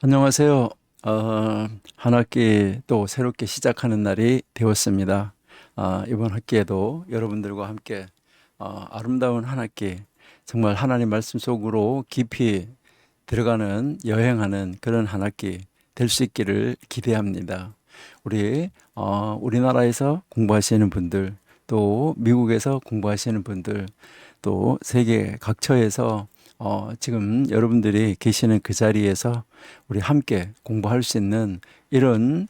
안녕하세요. 한 학기 또 새롭게 시작하는 날이 되었습니다. 이번 학기에도 여러분들과 함께 아름다운 한 학기, 정말 하나님 말씀 속으로 깊이 들어가는 여행하는 그런 한 학기 될 수 있기를 기대합니다. 우리나라에서 공부하시는 분들, 또 미국에서 공부하시는 분들, 또 세계 각처에서 지금 여러분들이 계시는 그 자리에서 우리 함께 공부할 수 있는 이런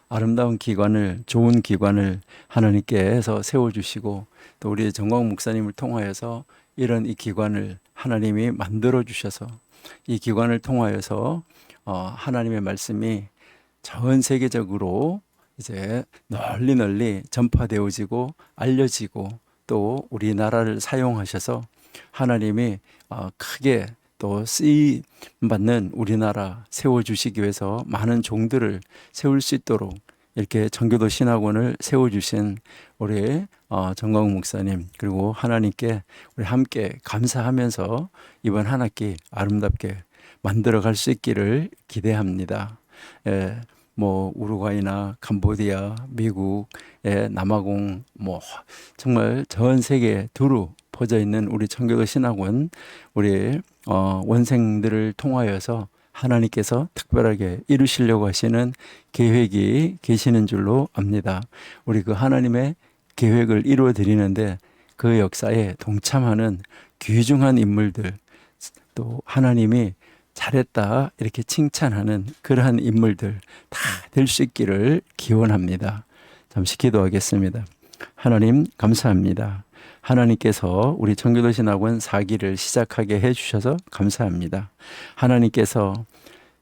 아름다운 기관을, 좋은 기관을 하나님께서 세워주시고, 또 우리 정광 목사님을 통하여서 이런 이 기관을 하나님이 만들어 주셔서 이 기관을 통하여서 하나님의 말씀이 전 세계적으로 이제 널리 널리 전파되어지고 알려지고, 또 우리나라를 사용하셔서 하나님이 크게 또 쓰임 받는 우리나라 세워주시기 위해서 많은 종들을 세울 수 있도록 이렇게 전교도 신학원을 세워주신 우리 정광욱 목사님, 그리고 하나님께 우리 함께 감사하면서 이번 한 학기 아름답게 만들어 갈 수 있기를 기대합니다. 예, 뭐 우루과이나 캄보디아, 미국의 남아공, 뭐 정말 전 세계 두루 퍼져 있는 우리 청교도 신학원, 우리 원생들을 통하여서 하나님께서 특별하게 이루시려고 하시는 계획이 계시는 줄로 압니다. 우리 그 하나님의 계획을 이루어 드리는데 그 역사에 동참하는 귀중한 인물들, 또 하나님이 잘했다 이렇게 칭찬하는 그러한 인물들 다 될 수 있기를 기원합니다. 잠시 기도하겠습니다. 하나님 감사합니다. 하나님께서 우리 청교도 신학원 4기를 시작하게 해주셔서 감사합니다. 하나님께서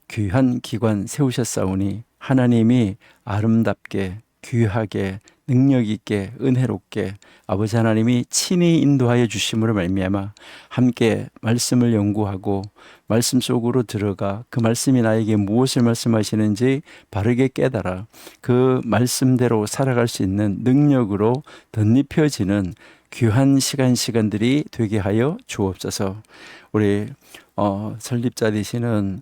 귀한 기관 세우셨사오니 하나님이 아름답게, 귀하게, 능력 있게, 은혜롭게 아버지 하나님이 친히 인도하여 주심으로 말미암아 함께 말씀을 연구하고 말씀 속으로 들어가 그 말씀이 나에게 무엇을 말씀하시는지 바르게 깨달아 그 말씀대로 살아갈 수 있는 능력으로 덧입혀지는 귀한 시간들이 되게 하여 주옵소서. 우리 설립자 되시는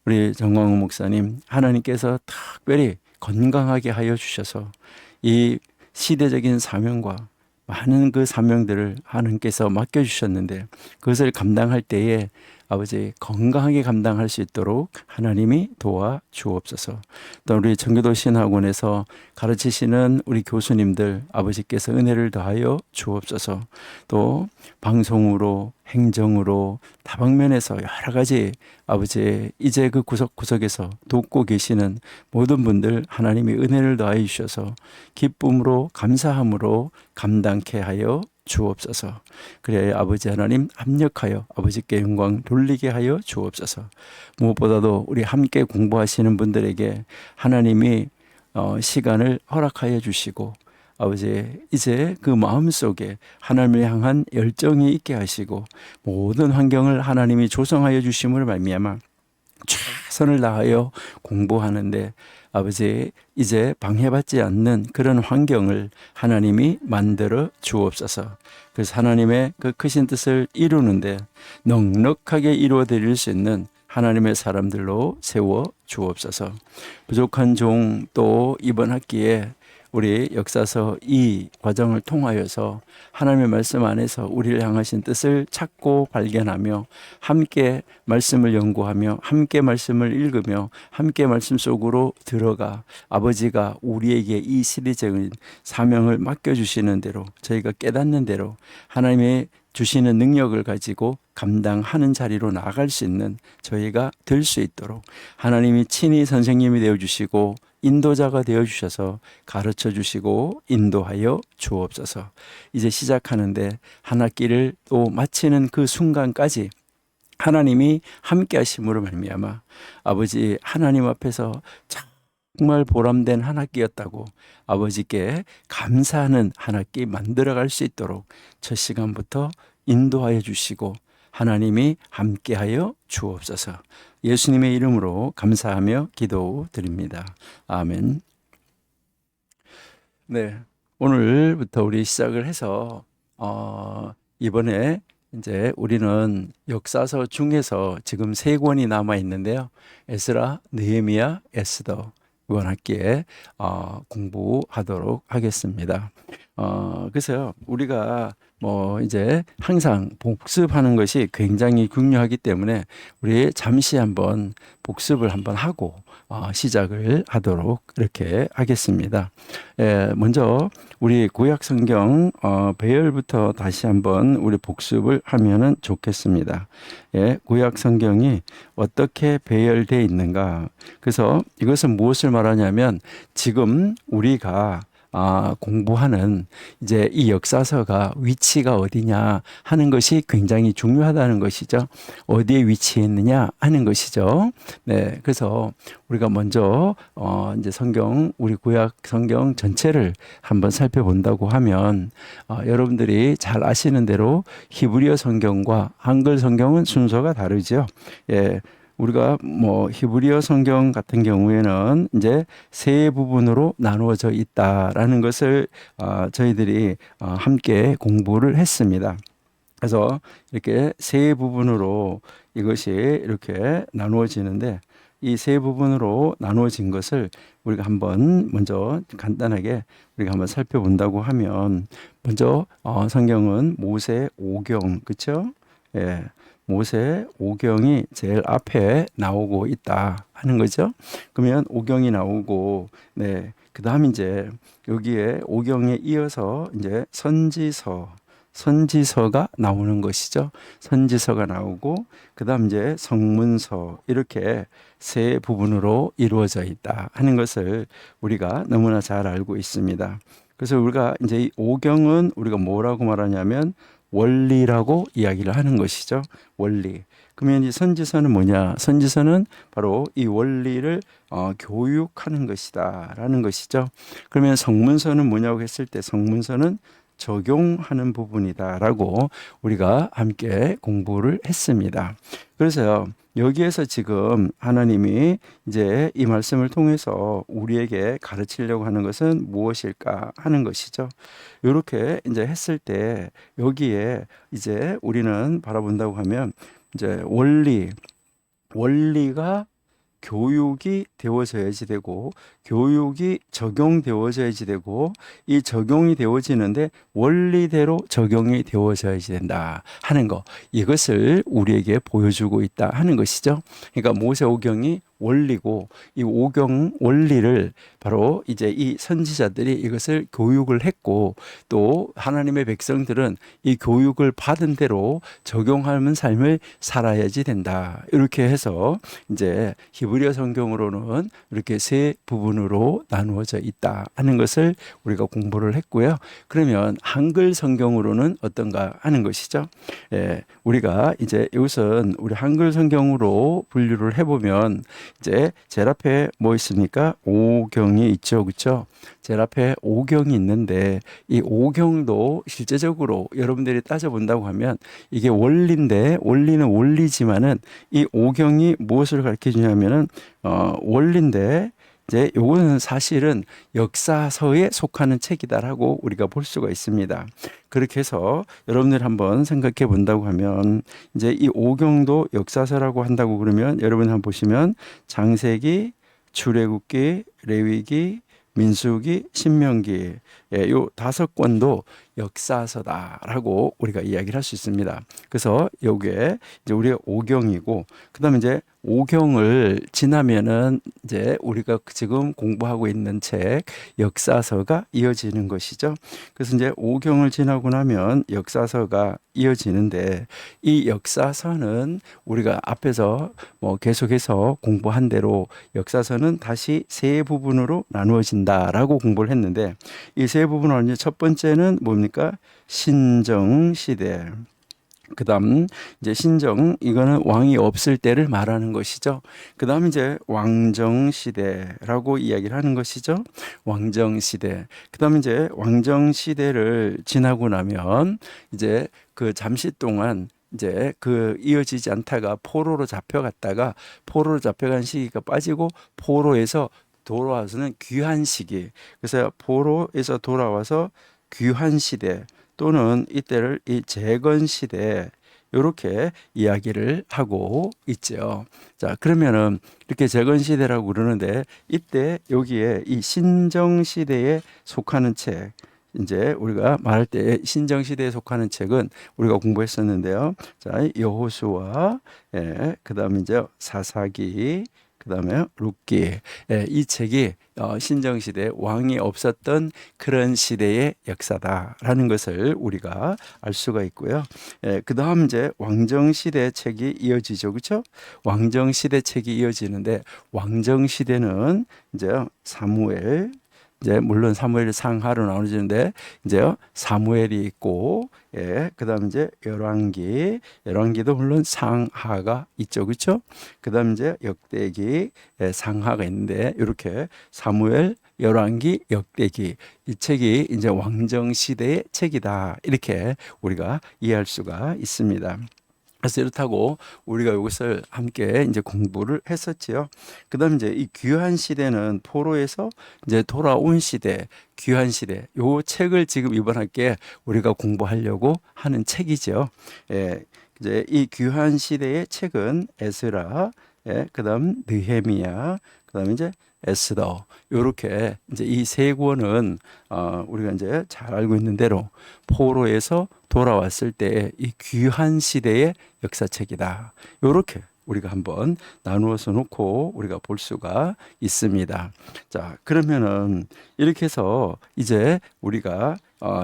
우리 정광훈 목사님, 하나님께서 특별히 건강하게 하여 주셔서 이 시대적인 사명과 많은 그 사명들을 하나님께서 맡겨주셨는데 그것을 감당할 때에 아버지 건강하게 감당할 수 있도록 하나님이 도와 주옵소서. 또 우리 청교도 신학원에서 가르치시는 우리 교수님들 아버지께서 은혜를 더하여 주옵소서. 또 방송으로 행정으로 다방면에서 여러 가지 아버지 이제 그 구석구석에서 돕고 계시는 모든 분들 하나님이 은혜를 더하여 주셔서 기쁨으로 감사함으로 감당케 하여 주옵소서. 그래 아버지 하나님 합력하여 아버지께 영광 돌리게 하여 주옵소서. 무엇보다도 우리 함께 공부하시는 분들에게 하나님이 시간을 허락하여 주시고 아버지 이제 그 마음속에 하나님을 향한 열정이 있게 하시고 모든 환경을 하나님이 조성하여 주심으로 말미암아 최선을 다하여 공부하는데 아버지 이제 방해받지 않는 그런 환경을 하나님이 만들어 주옵소서. 그래서 하나님의 그 크신 뜻을 이루는데 넉넉하게 이루어 드릴 수 있는 하나님의 사람들로 세워 주옵소서. 부족한 종 또 이번 학기에 우리 역사서 이 과정을 통하여서 하나님의 말씀 안에서 우리를 향하신 뜻을 찾고 발견하며 함께 말씀을 연구하며 함께 말씀을 읽으며 함께 말씀 속으로 들어가 아버지가 우리에게 이 시대적인 사명을 맡겨주시는 대로 저희가 깨닫는 대로 하나님의 주시는 능력을 가지고 감당하는 자리로 나아갈 수 있는 저희가 될 수 있도록 하나님이 친히 선생님이 되어주시고 인도자가 되어주셔서 가르쳐 주시고 인도하여 주옵소서. 이제 시작하는데 한 학기를 또 마치는 그 순간까지 하나님이 함께 하심으로 말미암아 아버지 하나님 앞에서 정말 보람된 한 학기였다고 아버지께 감사하는 한 학기 만들어갈 수 있도록 첫 시간부터 인도하여 주시고 하나님이 함께하여 주옵소서. 예수님의 이름으로 감사하며 기도드립니다. 아멘. 네, 오늘부터 우리 시작을 해서 이번에 이제 우리는 역사서 중에서 지금 세 권이 남아 있는데요. 에스라, 느헤미야, 에스더 이번 학기에 공부하도록 하겠습니다. 그래서요, 우리가 뭐 이제 항상 복습하는 것이 굉장히 중요하기 때문에 우리 잠시 한번 복습을 한번 하고 시작을 하도록 이렇게 하겠습니다. 먼저 우리 구약 성경 배열부터 다시 한번 우리 복습을 하면은 좋겠습니다. 구약 성경이 어떻게 배열되어 있는가? 그래서 이것은 무엇을 말하냐면 지금 우리가 공부하는 이제 이 역사서가 위치가 어디냐 하는 것이 굉장히 중요하다는 것이죠. 어디에 위치했느냐 하는 것이죠. 네, 그래서 우리가 먼저 이제 우리 구약 성경 전체를 한번 살펴본다고 하면 여러분들이 잘 아시는 대로 히브리어 성경과 한글 성경은 순서가 다르죠. 예. 우리가 뭐 히브리어 성경 같은 경우에는 이제 세 부분으로 나누어져 있다라는 것을 저희들이 함께 공부를 했습니다. 그래서 이렇게 세 부분으로 이것이 이렇게 나누어지는데 이 세 부분으로 나누어진 것을 우리가 한번 먼저 간단하게 우리가 한번 살펴본다고 하면 먼저 성경은 모세 오경, 그렇죠? 예. 모세 오경이 제일 앞에 나오고 있다 하는 거죠. 그러면 오경이 나오고, 네, 그다음 이제 여기에 오경에 이어서 이제 선지서가 나오는 것이죠. 선지서가 나오고, 그다음 이제 성문서 이렇게 세 부분으로 이루어져 있다 하는 것을 우리가 너무나 잘 알고 있습니다. 그래서 우리가 이제 이 오경은 우리가 뭐라고 말하냐면 원리라고 이야기를 하는 것이죠. 원리. 그러면 이 선지서는 뭐냐? 선지서는 바로 이 원리를 교육하는 것이다라는 것이죠. 그러면 성문서는 뭐냐고 했을 때 성문서는 적용하는 부분이다라고 우리가 함께 공부를 했습니다. 그래서요, 여기에서 지금 하나님이 이제 이 말씀을 통해서 우리에게 가르치려고 하는 것은 무엇일까 하는 것이죠. 이렇게 이제 했을 때 여기에 이제 우리는 바라본다고 하면 이제 원리가 교육이 되어져야지 되고 교육이 적용되어져야지 되고 이 적용이 되어지는데 원리대로 적용이 되어져야지 된다 하는 거, 이것을 우리에게 보여주고 있다 하는 것이죠. 그러니까 모세 오경이 원리고 이 오경 원리를 바로 이제 이 선지자들이 이것을 교육을 했고 또 하나님의 백성들은 이 교육을 받은 대로 적용하는 삶을 살아야지 된다. 이렇게 해서 이제 히브리어 성경으로는 이렇게 세 부분으로 나누어져 있다 하는 것을 우리가 공부를 했고요. 그러면 한글 성경으로는 어떤가 하는 것이죠. 우리가 이제 이것은 우리 한글 성경으로 분류를 해보면 이제 제일 앞에 뭐 있습니까? 오경이 있죠, 그렇죠? 제일 앞에 오경이 있는데 이 오경도 실제적으로 여러분들이 따져본다고 하면 이게 원리인데 원리는 원리지만은 이 오경이 무엇을 가르쳐 주냐면은 원리인데 이제 요거는 사실은 역사서에 속하는 책이다라고 우리가 볼 수가 있습니다. 그렇게 해서 여러분들 한번 생각해 본다고 하면 이제 이 오경도 역사서라고 한다고 그러면 여러분 한번 보시면 창세기, 출애굽기, 레위기, 민수기, 신명기, 요 5권도 역사서다라고 우리가 이야기를 할 수 있습니다. 그래서 요게 이제 우리가 오경이고, 그다음에 이제 오경을 지나면은 이제 우리가 지금 공부하고 있는 책 역사서가 이어지는 것이죠. 그래서 이제 오경을 지나고 나면 역사서가 이어지는데 이 역사서는 우리가 앞에서 뭐 계속해서 공부한 대로 역사서는 다시 세 부분으로 나누어진다라고 공부를 했는데 이 세 부분은 이제 첫 번째는 뭡니까? 신정 시대. 그다음 이제 신정, 이거는 왕이 없을 때를 말하는 것이죠. 그다음 이제 왕정 시대라고 이야기를 하는 것이죠. 왕정 시대. 그다음 이제 왕정 시대를 지나고 나면 이제 그 잠시 동안 이제 그 이어지지 않다가 포로로 잡혀갔다가 포로로 잡혀간 시기가 빠지고 포로에서 돌아와서는 귀환 시기. 그래서 포로에서 돌아와서 귀환 시대 또는 이때를 이 재건 시대, 이렇게 이야기를 하고 있죠. 자, 그러면은 이렇게 재건 시대라고 그러는데 이때 여기에 이 신정 시대에 속하는 책, 이제 우리가 말할 때 신정 시대에 속하는 책은 우리가 공부했었는데요. 자, 여호수아, 그다음에 이제 사사기, 그다음에 룻기, 이 책이 신정 시대 왕이 없었던 그런 시대의 역사다라는 것을 우리가 알 수가 있고요. 그다음 이제 왕정 시대 책이 이어지죠, 그렇죠? 왕정 시대 책이 이어지는데 왕정 시대는 이제 사무엘, 이제 물론 사무엘 상하로 나눠지는데 이제요 사무엘이 있고, 그다음 이제 열왕기도 물론 상하가 있죠, 그렇죠? 그다음 이제 역대기, 상하가 있는데 이렇게 사무엘, 열왕기, 역대기, 이 책이 이제 왕정 시대의 책이다, 이렇게 우리가 이해할 수가 있습니다. 그래서 이렇다고 우리가 이것을 함께 이제 공부를 했었지요. 그다음 이제 이 귀한 시대는 포로에서 이제 돌아온 시대, 귀한 시대. 요 책을 지금 이번 학기에 우리가 공부하려고 하는 책이죠. 이제 이 귀한 시대의 책은 에스라, 그다음 느헤미야, 그다음 이제 에스더, 요렇게 이제 이 세 권은 우리가 이제 잘 알고 있는 대로 포로에서 돌아왔을 때 이 귀한 시대의 역사책이다. 요렇게 우리가 한번 나누어서 놓고 우리가 볼 수가 있습니다. 자, 그러면은 이렇게 해서 이제 우리가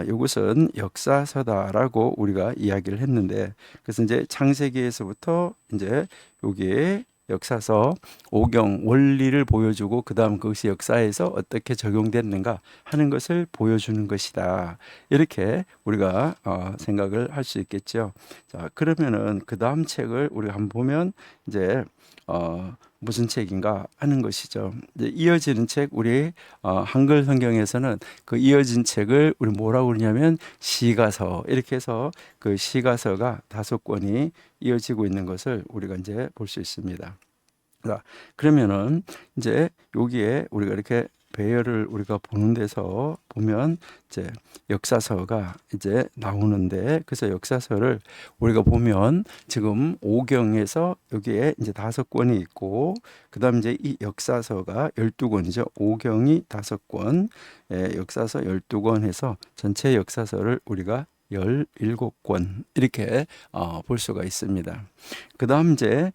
이것은 역사서다라고 우리가 이야기를 했는데, 그래서 이제 창세기에서부터 이제 여기에 역사서 5경 원리를 보여주고 그 다음 그것이 역사에서 어떻게 적용됐는가 하는 것을 보여주는 것이다, 이렇게 우리가 생각을 할 수 있겠죠. 자, 그러면은 그 다음 책을 우리가 한번 보면 이제 무슨 책인가 하는 것이죠. 이제 이어지는 책, 우리 한글 성경에서는 그 이어진 책을 우리 뭐라고 그러냐면 시가서, 이렇게 해서 그 시가서가 5권이 이어지고 있는 것을 우리가 이제 볼 수 있습니다. 자, 그러면은 이제 여기에 우리가 이렇게 배열을 우리가 보는 데서 보면 이제 역사서가 이제 나오는데, 그래서 역사서를 우리가 보면 지금 5경에서 여기에 이제 5권이 있고, 그다음 이제 이 역사서가 12권이죠. 5경이 5권, 역사서 12권 해서 전체 역사서를 우리가 17권 이렇게 볼 수가 있습니다. 그 다음 이제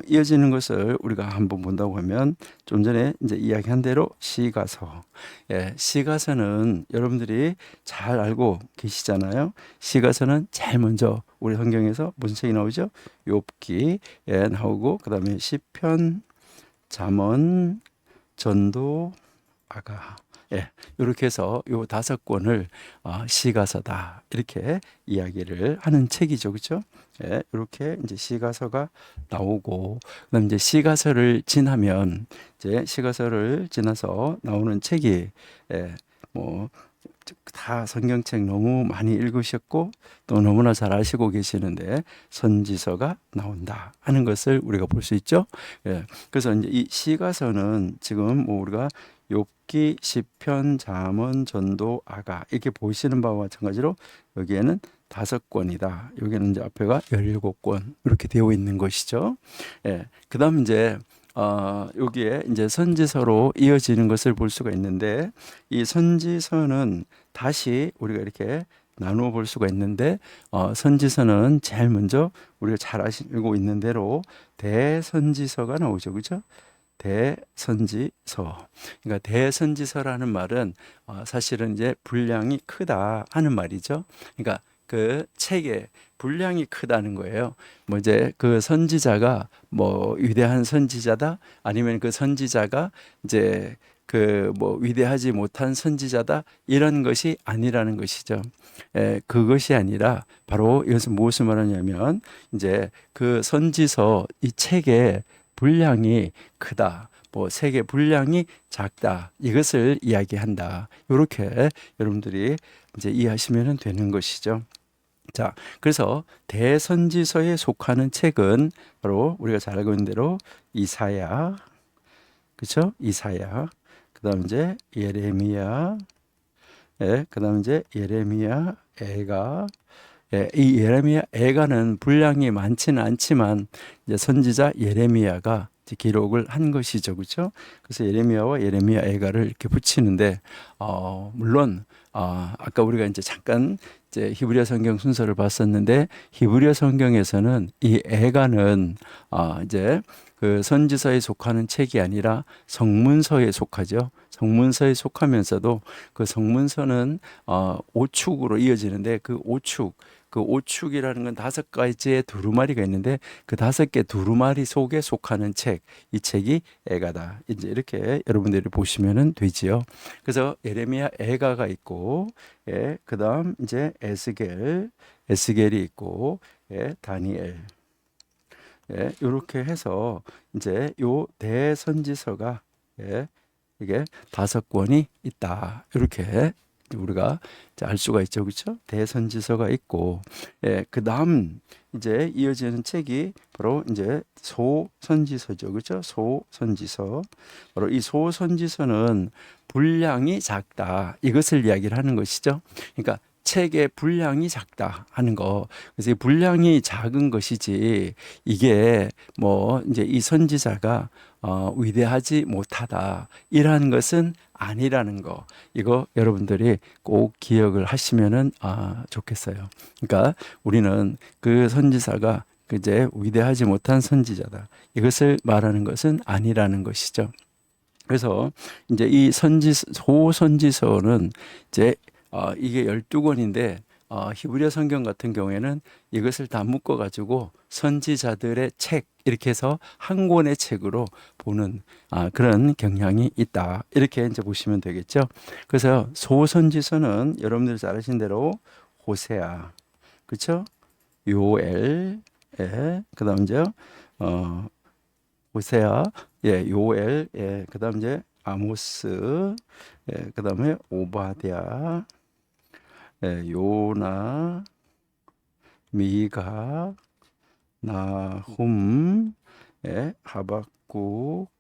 이어지는 것을 우리가 한번 본다고 하면 좀 전에 이제 이야기한 대로 시가서, 시가서는 여러분들이 잘 알고 계시잖아요. 시가서는 제일 먼저 우리 성경에서 무슨 책이 나오죠? 욥기 나오고, 그 다음에 시편, 잠언, 전도, 아가, 이렇게 해서 요 5권을 시가서다, 이렇게 이야기를 하는 책이죠, 그렇죠? 이렇게 이제 시가서가 나오고, 그다음 이제 시가서를 지나면 이제 시가서를 지나서 나오는 책이, 뭐 다 성경책 너무 많이 읽으셨고 또 너무나 잘 아시고 계시는데 선지서가 나온다 하는 것을 우리가 볼 수 있죠. 그래서 이제 이 시가서는 지금 뭐 우리가 욥기, 시편, 잠언, 전도, 아가 이렇게 보시는 바와 마찬가지로 여기에는 5권이다. 여기는 이제 앞에가 17권 이렇게 되어 있는 것이죠. 그다음 이제 여기에 이제 선지서로 이어지는 것을 볼 수가 있는데, 이 선지서는 다시 우리가 이렇게 나누어 볼 수가 있는데, 선지서는 제일 먼저 우리가 잘 아시고 있는 대로 대선지서가 나오죠, 그렇죠? 대선지서. 그러니까 대선지서라는 말은 사실은 이제 분량이 크다 하는 말이죠. 그러니까 그 책의 분량이 크다는 거예요. 뭐 이제 그 선지자가 뭐 위대한 선지자다, 아니면 그 선지자가 이제 그 뭐 위대하지 못한 선지자다, 이런 것이 아니라는 것이죠. 그것이 아니라 바로 이것은 무엇을 말하냐면 이제 그 선지서 이 책의 분량이 크다, 뭐 책의 분량이 작다, 이것을 이야기한다. 이렇게 여러분들이 이제 이해하시면 되는 것이죠. 자, 그래서 대선지서에 속하는 책은 바로 우리가 잘 알고 있는 대로 이사야, 그렇죠? 이사야. 그다음 이제 예레미야, 그다음 이제 예레미야, 애가, 예, 이 예레미야 애가는 분량이 많지는 않지만 이제 선지자 예레미야가 이제 기록을 한 것이죠, 그렇죠? 그래서 예레미야와 예레미야 애가를 이렇게 붙이는데 물론 아까 우리가 이제 잠깐 이제 히브리어 성경 순서를 봤었는데 히브리어 성경에서는 이 애가는 이제 그 선지서에 속하는 책이 아니라 성문서에 속하죠. 성문서에 속하면서도 그 성문서는 오축으로 이어지는데 그 오축이라는 건 5가지의 두루마리가 있는데 그 5개 두루마리 속에 속하는 책, 이 책이 애가다. 이제 이렇게 여러분들이 보시면은 되지요. 그래서 예레미야 애가가 있고, 예, 그다음 이제 에스겔이 있고, 예, 다니엘. 예, 이렇게 해서 이제 요 대선지서가 예, 이게 5권이 있다. 이렇게 우리가 알 수가 있죠, 그렇죠? 대선지서가 있고, 예, 그 다음 이제 이어지는 책이 바로 이제 소선지서죠, 그렇죠? 소선지서. 바로 이 소선지서는 분량이 작다. 이것을 이야기를 하는 것이죠. 그러니까 책의 분량이 작다 하는 거. 그래서 이 분량이 작은 것이지 이게 뭐 이제 이 선지자가 위대하지 못하다 이러한 것은 아니라는 거. 이거 여러분들이 꼭 기억을 하시면은 좋겠어요. 그러니까 우리는 그 선지자가 이제 위대하지 못한 선지자다. 이것을 말하는 것은 아니라는 것이죠. 그래서 이제 이 소선지서는 이제 이게 12권인데 히브리어 성경 같은 경우에는 이것을 다 묶어 가지고 선지자들의 책 이렇게 해서 한 권의 책으로 보는 그런 경향이 있다. 이렇게 이제 보시면 되겠죠. 그래서 소선지서는 여러분들이 잘 아시는 대로 호세아, 그렇죠? 요엘, 예, 그다음 이제 호세아, 예, 요엘, 예, 그다음 이제 아모스, 예, 그다음에 오바댜, 예, 요나, 미가, 나훔, 예, 하박국,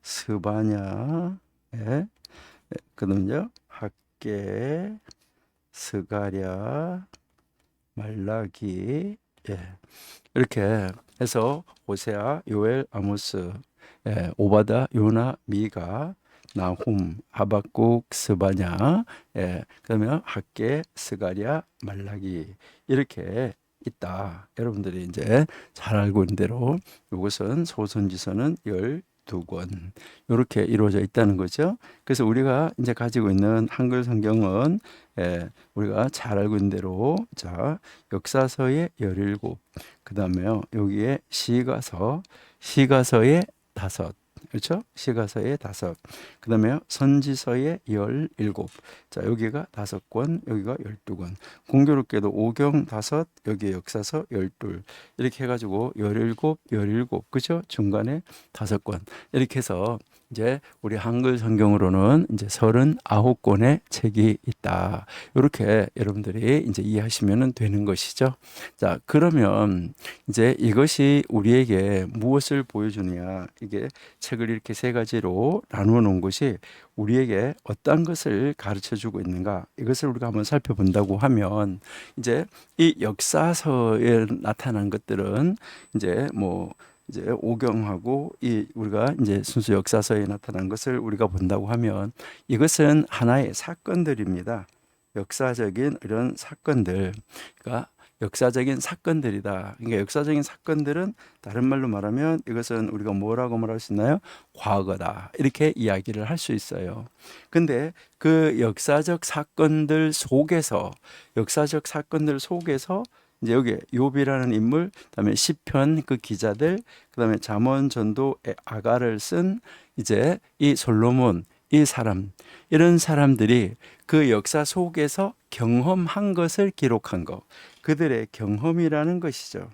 스바냐, 예, 그다음요 학개, 스가랴, 말라기, 예, 이렇게 해서 호세아, 요엘, 아모스, 예, 오바다, 요나, 미가, 나훔, 하박국, 스바냐, 예, 그러면 학개, 스가랴, 말라기 이렇게 있다. 여러분들이 이제 잘 알고 있는 대로 이것은 소선지서는 12권 이렇게 이루어져 있다는 거죠. 그래서 우리가 이제 가지고 있는 한글 성경은 우리가 잘 알고 있는 대로 자 역사서의 17, 그 다음에요 여기에 시가서의 5, 그렇죠? 시가서의 5, 그 다음에 선지서의 17. 자, 여기가 5권, 여기가 12권. 공교롭게도 오경 5, 여기 역사서 12. 이렇게 해가지고 17, 그죠? 중간에 5권. 이렇게 해서 이제 우리 한글 성경으로는 이제 39권의 책이 있다. 이렇게 여러분들이 이제 이해하시면 되는 것이죠. 자, 그러면 이제 이것이 우리에게 무엇을 보여주느냐? 이게 책을 이렇게 3가지로 나누어 놓은 것이 우리에게 어떤 것을 가르쳐 주고 있는가? 이것을 우리가 한번 살펴본다고 하면 이제 이 역사서에 나타난 것들은 이제 이제 오경하고 이 우리가 이제 순수 역사서에 나타난 것을 우리가 본다고 하면 이것은 하나의 사건들입니다. 역사적인 이런 사건들, 그러니까 역사적인 사건들이다. 그러니까 역사적인 사건들은 다른 말로 말하면 이것은 우리가 뭐라고 말할 수 있나요? 과거다. 이렇게 이야기를 할 수 있어요. 근데 그 역사적 사건들 속에서 이제 여기 욥이라는 인물, 그다음에 시편 그 기자들, 그다음에 잠언 전도 아가를 쓴 이제 이 솔로몬 이 사람, 이런 사람들이 그 역사 속에서 경험한 것을 기록한 거, 그들의 경험이라는 것이죠.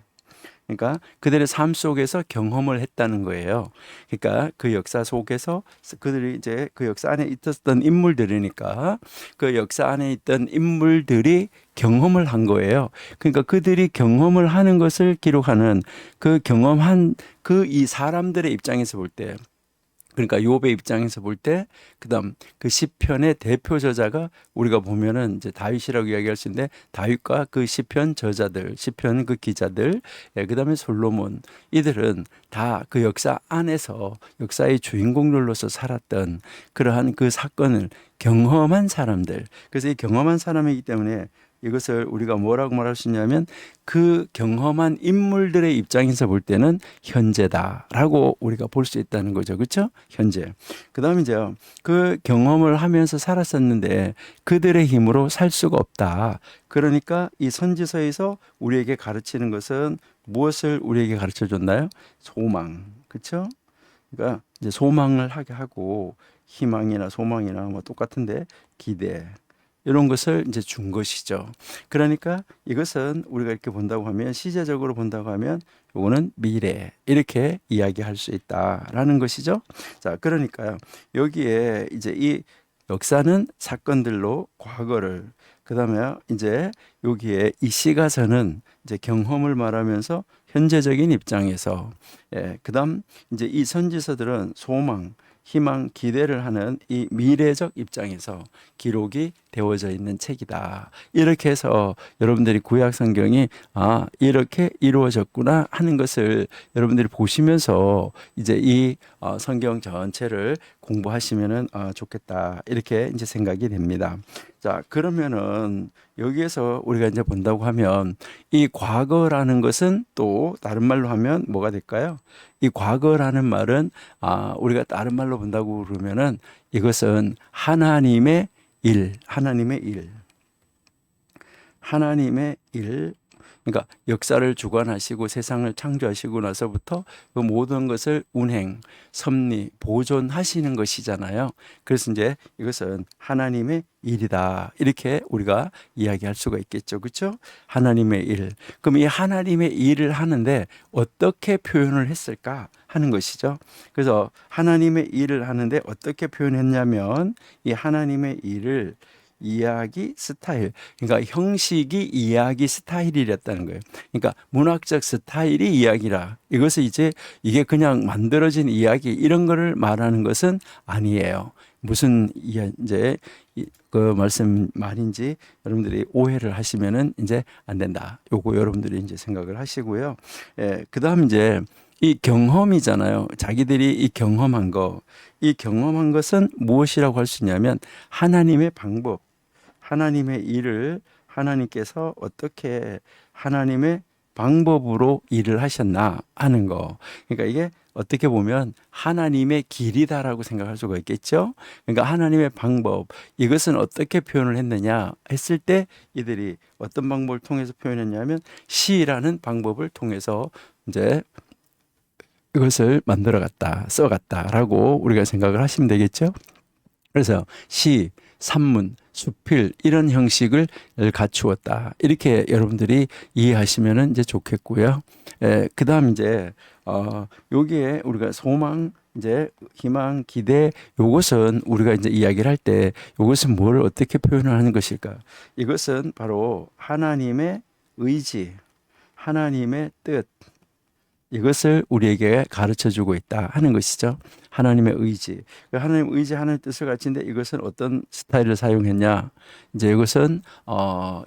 그러니까 그들의 삶 속에서 경험을 했다는 거예요. 그러니까 그 역사 속에서 그들이 이제 그 역사 안에 있었던 인물들이니까 그 역사 안에 있던 인물들이 경험을 한 거예요. 그러니까 그들이 경험을 하는 것을 기록하는 그 경험한 그 이 사람들의 입장에서 볼 때 그러니까 욥의 입장에서 볼 때, 그다음 그 시편의 대표 저자가 우리가 보면은 이제 다윗이라고 이야기할 수 있는데, 다윗과 그 시편 저자들, 시편 그 기자들, 예, 그다음에 솔로몬, 이들은 다 그 역사 안에서 역사의 주인공들로서 살았던 그러한 그 사건을 경험한 사람들. 그래서 이 경험한 사람이기 때문에 이것을 우리가 뭐라고 말할 수 있냐면, 그 경험한 인물들의 입장에서 볼 때는 현재다라고 우리가 볼 수 있다는 거죠. 그렇죠? 현재. 그다음에 이제 그 경험을 하면서 살았었는데 그들의 힘으로 살 수가 없다. 그러니까 이 선지서에서 우리에게 가르치는 것은 무엇을 우리에게 가르쳐 줬나요? 소망. 그렇죠? 그러니까 이제 소망을 하게 하고, 희망이나 소망이나 뭐 똑같은데 기대, 이런 것을 이제 준 것이죠. 그러니까 이것은 우리가 이렇게 본다고 하면, 시제적으로 본다고 하면 요거는 미래, 이렇게 이야기할 수 있다라는 것이죠. 자, 그러니까요. 여기에 이제 이 역사는 사건들로 과거를, 그다음에 이제 여기에 이 시가서는 이제 경험을 말하면서 현재적인 입장에서, 예, 그다음 이제 이 선지서들은 소망, 희망, 기대를 하는 이 미래적 입장에서 기록이 되어져 있는 책이다. 이렇게 해서 여러분들이 구약 성경이 이렇게 이루어졌구나 하는 것을 여러분들이 보시면서 이제 이 성경 전체를 공부하시면은 좋겠다, 이렇게 이제 생각이 됩니다. 자, 그러면은 여기에서 우리가 이제 본다고 하면, 이 과거라는 것은 또 다른 말로 하면 뭐가 될까요? 이 과거라는 말은 우리가 다른 말로 본다고 그러면은, 이것은 하나님의 일, 하나님의 일, 하나님의 일. 그러니까 역사를 주관하시고 세상을 창조하시고 나서부터 그 모든 것을 운행, 섭리, 보존하시는 것이잖아요. 그래서 이제 이것은 하나님의 일이다, 이렇게 우리가 이야기할 수가 있겠죠. 그렇죠? 하나님의 일. 그럼 이 하나님의 일을 하는데 어떻게 표현을 했을까 하는 것이죠. 그래서 하나님의 일을 하는데 어떻게 표현했냐면, 이 하나님의 일을 이야기 스타일, 그러니까 형식이 이야기 스타일이랬다는 거예요. 그러니까 문학적 스타일이 이야기라. 이것을 이제 이게 그냥 만들어진 이야기, 이런 거를 말하는 것은 아니에요. 무슨 이제 그 말씀 말인지 여러분들이 오해를 하시면은 이제 안 된다. 요거 여러분들이 이제 생각을 하시고요. 예, 그다음 이제 이 경험이잖아요. 자기들이 이 경험한 거, 이 경험한 것은 무엇이라고 할 수 있냐면, 하나님의 방법, 하나님의 일을 하나님께서 어떻게 하나님의 방법으로 일을 하셨나 하는 거. 그러니까 이게 어떻게 보면 하나님의 길이다라고 생각할 수가 있겠죠. 그러니까 하나님의 방법, 이것은 어떻게 표현을 했느냐 했을 때, 이들이 어떤 방법을 통해서 표현했냐면, 시라는 방법을 통해서 이제 이것을 만들어갔다, 써갔다라고 우리가 생각을 하시면 되겠죠. 그래서 시, 산문, 수필, 이런 형식을 갖추었다, 이렇게 여러분들이 이해하시면 이제 좋겠고요. 그다음 이제 여기에 우리가 소망, 이제 희망, 기대, 요것은 우리가 이제 이야기를 할 때 요것은 뭘 어떻게 표현을 하는 것일까? 이것은 바로 하나님의 의지, 하나님의 뜻, 이것을 우리에게 가르쳐 주고 있다 하는 것이죠. 하나님의 의지. 하나님의 의지, 하나님의 뜻을 가르치는데, 이것은 어떤 스타일을 사용했냐? 이제 이것은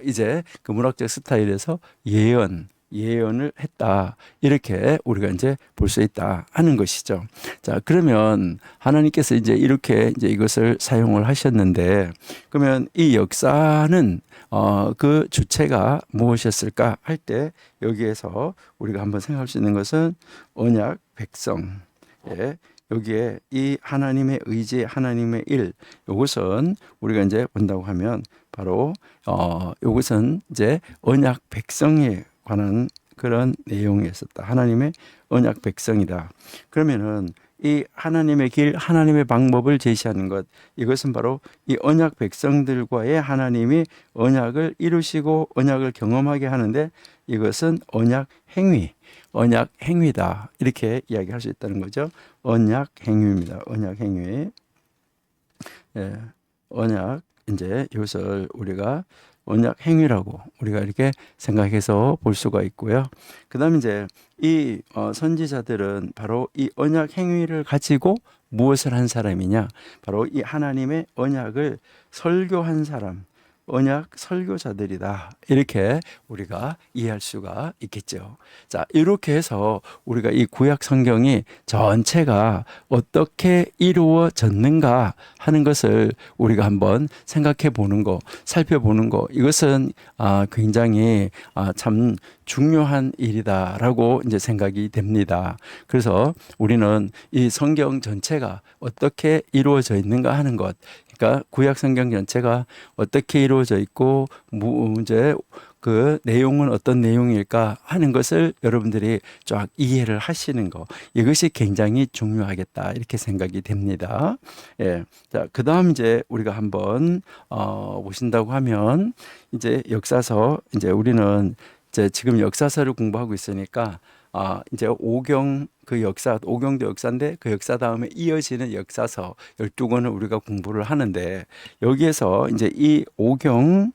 이제 그 문학적 스타일에서 예언을 했다, 이렇게 우리가 이제 볼 수 있다 하는 것이죠. 자, 그러면 하나님께서 이제 이렇게 이제 이것을 사용을 하셨는데, 그러면 이 역사는 그 주체가 무엇이었을까 할 때, 여기에서 우리가 한번 생각할 수 있는 것은 언약 백성. 예, 여기에 이 하나님의 의지, 하나님의 일, 이것은 우리가 이제 본다고 하면 바로 이것은 이제 언약 백성에 관한 그런 내용이었었다. 하나님의 언약 백성이다. 그러면은 이 하나님의 길, 하나님의 방법을 제시하는 것, 이것은 바로 이 언약 백성들과의 하나님이 언약을 이루시고 언약을 경험하게 하는데, 이것은 언약 행위, 언약 행위다, 이렇게 이야기할 수 있다는 거죠. 언약 행위입니다. 언약 행위. 예, 언약, 이제 이것을 우리가 언약 행위라고 우리가 이렇게 생각해서 볼 수가 있고요. 그다음 이제 이 선지자들은 바로 이 언약 행위를 가지고 무엇을 한 사람이냐? 바로 이 하나님의 언약을 설교한 사람, 언약 설교자들이다. 이렇게 우리가 이해할 수가 있겠죠. 자, 이렇게 해서 우리가 이 구약 성경이 전체가 어떻게 이루어졌는가 하는 것을 우리가 한번 생각해 보는 거, 살펴보는 거, 이것은 굉장히 참 중요한 일이다라고 이제 생각이 됩니다. 그래서 우리는 이 성경 전체가 어떻게 이루어져 있는가 하는 것, 그러니까 구약 성경 전체가 어떻게 이루어져 있고 이제 그 내용은 어떤 내용일까 하는 것을 여러분들이 쫙 이해를 하시는 거, 이것이 굉장히 중요하겠다 이렇게 생각이 됩니다. 예. 자, 그다음 이제 우리가 한번 보신다고 하면 이제 역사서, 이제 우리는 이제 지금 역사서를 공부하고 있으니까 이제 오경 그 역사, 오경도 역사인데 그 역사 다음에 이어지는 역사서 12권을 우리가 공부를 하는데, 여기에서 이제 이 오경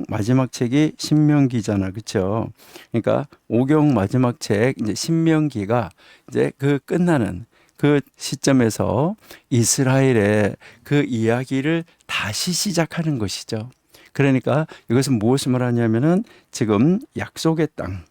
마지막 책이 신명기잖아. 그렇죠? 그러니까 오경 마지막 책 이제 신명기가 이제 그 끝나는 그 시점에서 이스라엘의 그 이야기를 다시 시작하는 것이죠. 그러니까 이것은 무엇을 말하냐면은 지금 약속의 땅,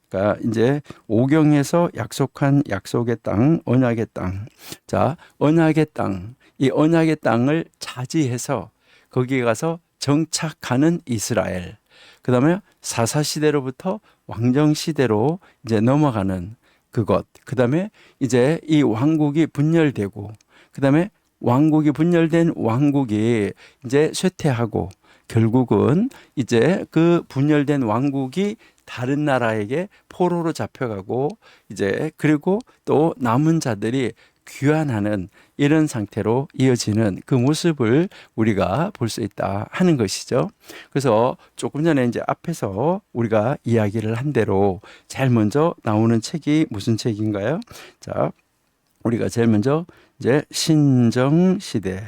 그러니까 이제 오경에서 약속한 약속의 땅, 언약의 땅. 자, 언약의 땅, 이 언약의 땅을 차지해서 거기에 가서 정착하는 이스라엘. 그다음에 사사 시대로부터 왕정 시대로 이제 넘어가는 그것. 그다음에 이제 이 왕국이 분열되고, 그다음에 왕국이 분열된 왕국이 이제 쇠퇴하고, 결국은 이제 그 분열된 왕국이 다른 나라에게 포로로 잡혀가고, 이제 그리고 또 남은 자들이 귀환하는 이런 상태로 이어지는 그 모습을 우리가 볼 수 있다 하는 것이죠. 그래서 조금 전에 이제 앞에서 우리가 이야기를 한 대로 제일 먼저 나오는 책이 무슨 책인가요? 자, 우리가 제일 먼저 이제 신정 시대,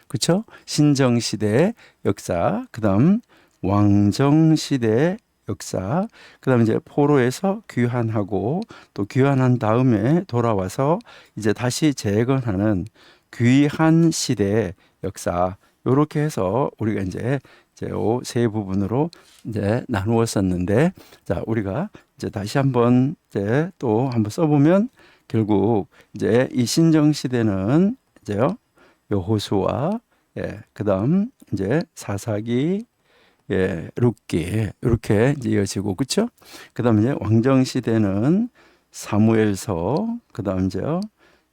그렇죠? 신정 시대 역사, 그다음 왕정 시대 역사, 그다음에 이제 포로에서 귀환하고, 또 귀환한 다음에 돌아와서 이제 다시 재건하는 귀한 시대 역사, 요렇게 해서 우리가 이제 세 부분으로 이제 나누었었는데, 자, 우리가 이제 다시 한번 이제 또 한번 써보면, 결국 이제 이 신정 시대는 이제요 여호수아, 그다음 이제 사사기, 룻기, 이렇게 이제 이어지고, 그렇죠? 그다음 이제 왕정 시대는 사무엘서, 그다음 이제요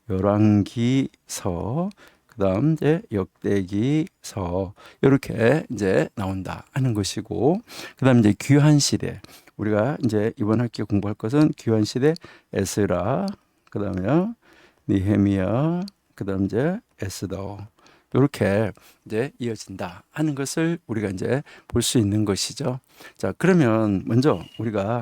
열왕기서, 그다음 이제 역대기서, 이렇게 이제 나온다 하는 것이고, 그다음 이제 귀한 시대, 우리가 이제 이번 학기에 공부할 것은 귀한 시대 에스라, 그다음에 느헤미야, 그다음 이제 에스더, 이렇게 이제 이어진다 하는 것을 우리가 이제 볼 수 있는 것이죠. 자, 그러면 먼저 우리가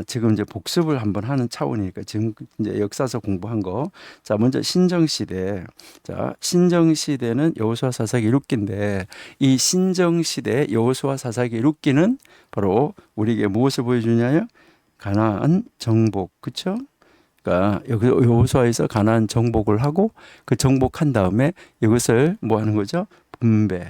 지금 이제 복습을 한번 하는 차원이니까 지금 이제 역사서 공부한 거, 자, 먼저 신정 시대. 자, 신정 시대는 여호수아 사사기 룻기인데, 이 신정 시대 여호수아 사사기 룻기는 바로 우리에게 무엇을 보여주냐요? 가나안 정복, 그렇죠? 그러니까 여기 여호수아에서 가나안 정복을 하고, 그 정복한 다음에 이것을 뭐 하는 거죠? 분배.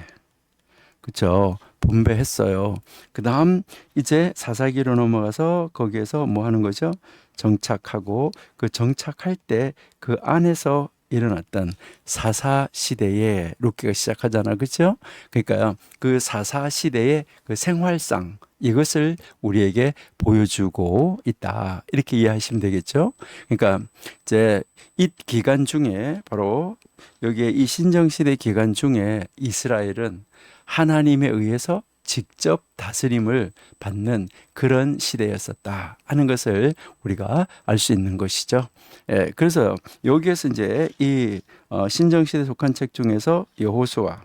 그렇죠? 분배했어요. 그다음 이제 사사기로 넘어가서 거기에서 뭐 하는 거죠? 정착하고, 그 정착할 때 그 안에서 일어났던 사사 시대의 룻기가 시작하잖아. 그렇죠? 그러니까 그 사사 시대의 그 생활상, 이것을 우리에게 보여주고 있다, 이렇게 이해하시면 되겠죠. 그러니까 이제 이 기간 중에, 바로 여기에 이 신정시대 기간 중에 이스라엘은 하나님에 의해서 직접 다스림을 받는 그런 시대였었다 하는 것을 우리가 알 수 있는 것이죠. 그래서 여기에서 이제 이 신정시대에 속한 책 중에서 여호수아,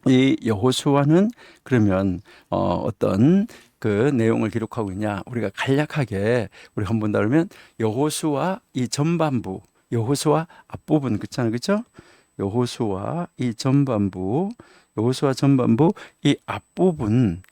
이 여호수아는 그러면 어떤 그 내용을 기록하고 있냐, 우리가 간략하게 우리 한번 본다 그러면, 여호수아 이 전반부, 여호수아 앞부분, 그렇잖아요, 그렇죠? 여호수아 이 전반부, 여호수아 전반부 이 앞부분은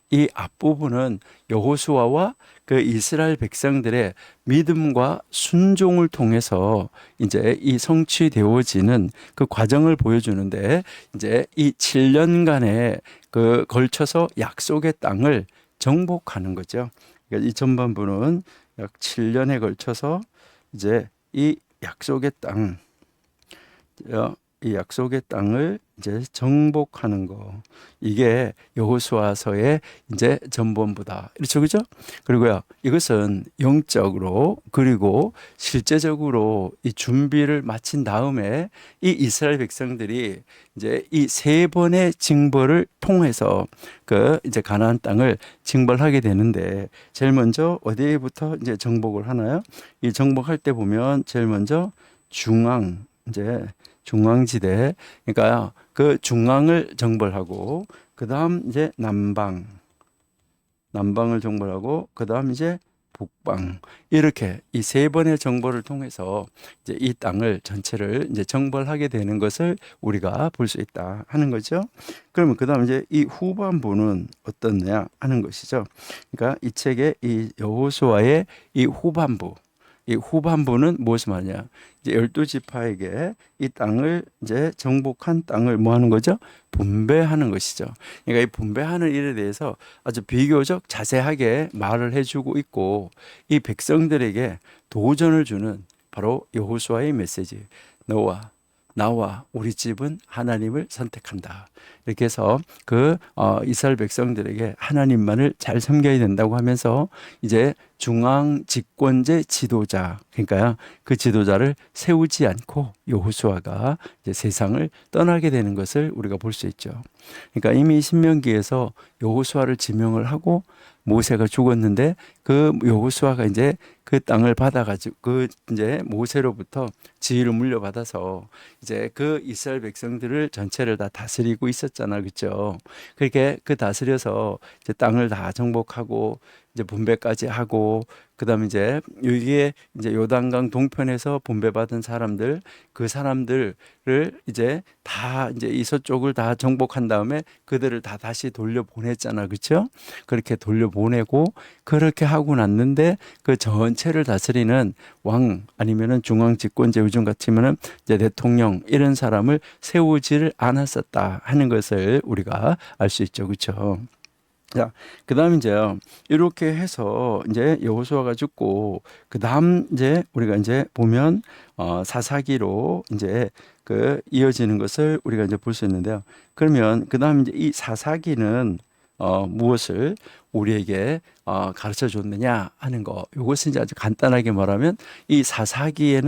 여호수아와 그 이스라엘 백성들의 믿음과 순종을 통해서 이제 이 성취되어지는 그 과정을 보여주는데, 이제 이 7년간에 그 걸쳐서 약속의 땅을 정복하는 거죠. 그러니까 이 전반부는 약 7년에 걸쳐서 이제 이 약속의 땅, 이 약속의 땅을 이제 정복하는 거, 이게 여호수아서의 이제 전본부다. 그렇죠, 그죠? 그리고요, 이것은 영적으로 그리고 실제적으로 이 준비를 마친 다음에 이 이스라엘 백성들이 이제 이 세 번의 징벌을 통해서 그 이제 가나안 땅을 징벌하게 되는데, 제일 먼저 어디부터 이제 정복을 하나요? 이 정복할 때 보면 제일 먼저 중앙지대, 그러니까 그 중앙을 정벌하고, 그 다음 이제 남방을 정벌하고, 그 다음 이제 북방, 이렇게 이 세 번의 정벌을 통해서 이제 이 땅을 전체를 이제 정벌하게 되는 것을 우리가 볼 수 있다 하는 거죠. 그러면 그 다음 이제 이 후반부는 어떻냐 하는 것이죠. 그러니까 이 책의 이 여호수아의 이 후반부는 무엇을 말하냐? 이제 12지파에게 이 땅을 이제 정복한 땅을 뭐 하는 거죠? 분배하는 것이죠. 그러니까 이 분배하는 일에 대해서 아주 비교적 자세하게 말을 해주고 있고, 이 백성들에게 도전을 주는 바로 여호수아의 메시지. 나와 우리 집은 하나님을 선택한다. 이렇게 해서 그 이스라엘 백성들에게 하나님만을 잘 섬겨야 된다고 하면서 이제 중앙 집권제 지도자, 그러니까 그 지도자를 세우지 않고 여호수아가 이제 세상을 떠나게 되는 것을 우리가 볼 수 있죠. 그러니까 이미 신명기에서 여호수아를 지명을 하고 모세가 죽었는데, 그 여호수아가 이제 그 땅을 받아가지고 그 이제 모세로부터 지위를 물려받아서 이제 그 이스라엘 백성들을 전체를 다 다스리고 있었잖아, 그렇죠? 그렇게 그 다스려서 이제 땅을 다 정복하고 이제 분배까지 하고, 그다음에 이제 여기에 이제 요단강 동편에서 분배받은 사람들, 그 사람들을 이제 다 이제 이서쪽을 다 정복한 다음에 그들을 다 다시 돌려보냈잖아, 그렇죠? 그렇게 돌려보내고 그렇게 하고 났는데, 그 전체를 다스리는 왕 아니면은 중앙 집권제, 요즘 같으면은 이제 대통령, 이런 사람을 세우지를 않았었다 하는 것을 우리가 알 수 있죠, 그렇죠? 자, 그다음 이제 이렇게 해서 이제 여호수아가 죽고, 그다음 이제 우리가 이제 보면 사사기로 이제 그 이어지는 것을 우리가 이제 볼 수 있는데요. 그러면 그다음 이제 이 사사기는 무엇을 우리에게 가르쳐 줬느냐 하는 거, 이것은 이제 아주 간단하게 말하면 이 사사기에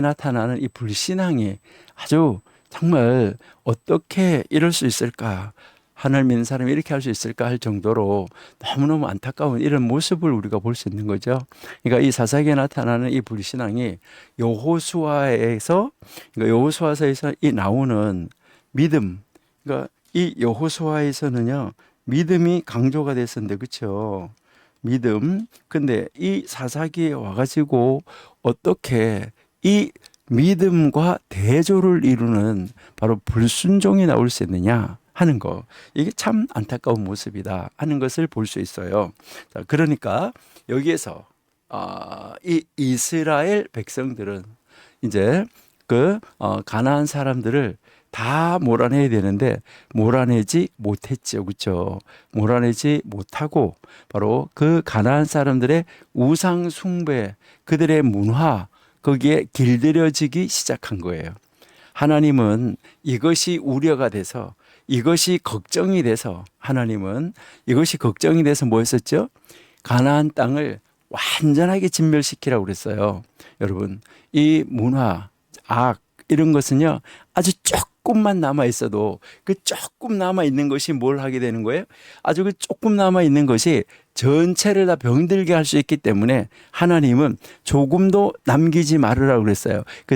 나타나는 이 불신앙이 아주 정말 어떻게 이럴 수 있을까, 하나님 믿는 사람이 이렇게 할 수 있을까 할 정도로 너무너무 안타까운 이런 모습을 우리가 볼 수 있는 거죠. 그러니까 이 사사기에 나타나는 이 불신앙이 여호수아서에서 이 나오는 믿음, 그러니까 이 여호수아에서는요 믿음이 강조가 됐었는데, 그렇죠? 믿음. 근데 이 사사기에 와가지고 어떻게 이 믿음과 대조를 이루는 바로 불순종이 나올 수 있느냐 하는 거, 이게 참 안타까운 모습이다 하는 것을 볼 수 있어요. 자, 그러니까 여기에서 이 이스라엘 백성들은 이제 그 가나안 사람들을 다 몰아내야 되는데 몰아내지 못했죠, 그렇죠? 몰아내지 못하고 바로 그 가나안 사람들의 우상 숭배, 그들의 문화, 거기에 길들여지기 시작한 거예요. 하나님은 이것이 우려가 돼서, 이것이 걱정이 돼서, 하나님은 이것이 걱정이 돼서 뭐 했었죠? 가나안 땅을 완전하게 진멸시키라고 그랬어요. 여러분, 이 문화, 악, 이런 것은요 아주 조금만 남아 있어도 그 조금 남아 있는 것이 뭘 하게 되는 거예요? 아주 그 조금 남아 있는 것이 전체를 다 병들게 할 수 있기 때문에 하나님은 조금도 남기지 말으라고 그랬어요. 그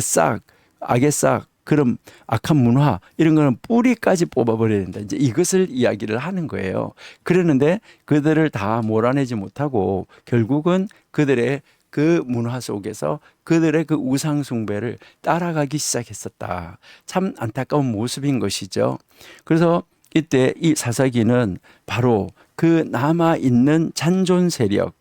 악의 싹, 그럼 악한 문화, 이런 거는 뿌리까지 뽑아버려야 된다. 이제 이것을 이야기를 하는 거예요. 그러는데 그들을 다 몰아내지 못하고 결국은 그들의 그 문화 속에서 그들의 그 우상 숭배를 따라가기 시작했었다. 참 안타까운 모습인 것이죠. 그래서 이때 이 사사기는 바로 그 남아 있는 잔존 세력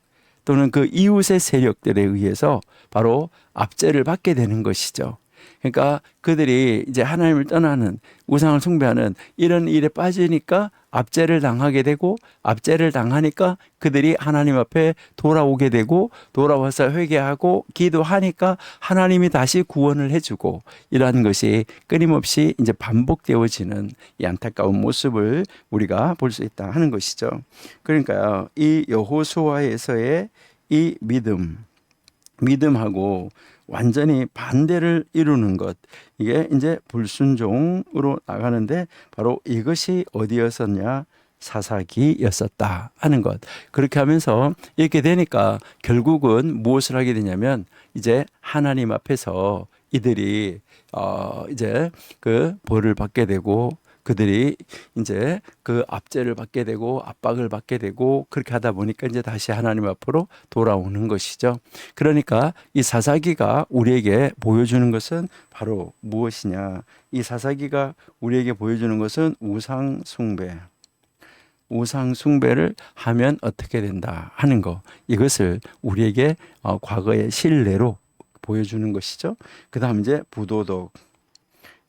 또는 그 이웃의 세력들에 의해서 바로 압제를 받게 되는 것이죠. 그러니까 그들이 이제 하나님을 떠나는 우상을 숭배하는 이런 일에 빠지니까 압제를 당하게 되고, 압제를 당하니까 그들이 하나님 앞에 돌아오게 되고, 돌아와서 회개하고 기도하니까 하나님이 다시 구원을 해주고, 이러한 것이 끊임없이 이제 반복되어지는 이 안타까운 모습을 우리가 볼 수 있다 하는 것이죠. 그러니까요, 이 여호수아에서의 이 믿음하고 완전히 반대를 이루는 것, 이게 이제 불순종으로 나가는데 바로 이것이 어디였었냐? 사사기였었다 하는 것. 그렇게 하면서 이렇게 되니까 결국은 무엇을 하게 되냐면 이제 하나님 앞에서 이들이 이제 그 벌을 받게 되고, 그들이 이제 그 압제를 받게 되고 압박을 받게 되고, 그렇게 하다 보니까 이제 다시 하나님 앞으로 돌아오는 것이죠. 그러니까 이 사사기가 우리에게 보여주는 것은 바로 무엇이냐? 이 사사기가 우리에게 보여주는 것은 우상 숭배를 하면 어떻게 된다 하는 거, 이것을 우리에게 과거의 실례로 보여주는 것이죠. 그 다음 이제 부도덕,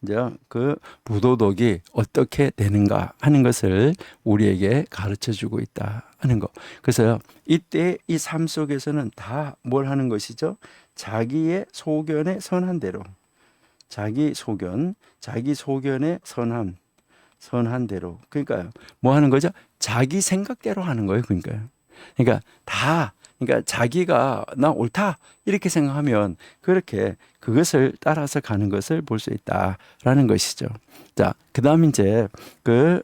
이제 그 부도덕이 어떻게 되는가 하는 것을 우리에게 가르쳐 주고 있다 하는 거. 그래서 이때 이 삶 속에서는 다 뭘 하는 것이죠? 자기의 소견에 선한 대로, 자기 소견의 선한 대로. 그러니까 뭐 하는 거죠? 자기 생각대로 하는 거예요. 그러니까 자기가 나 옳다 이렇게 생각하면 그렇게 그것을 따라서 가는 것을 볼 수 있다라는 것이죠. 자, 그다음 이제 그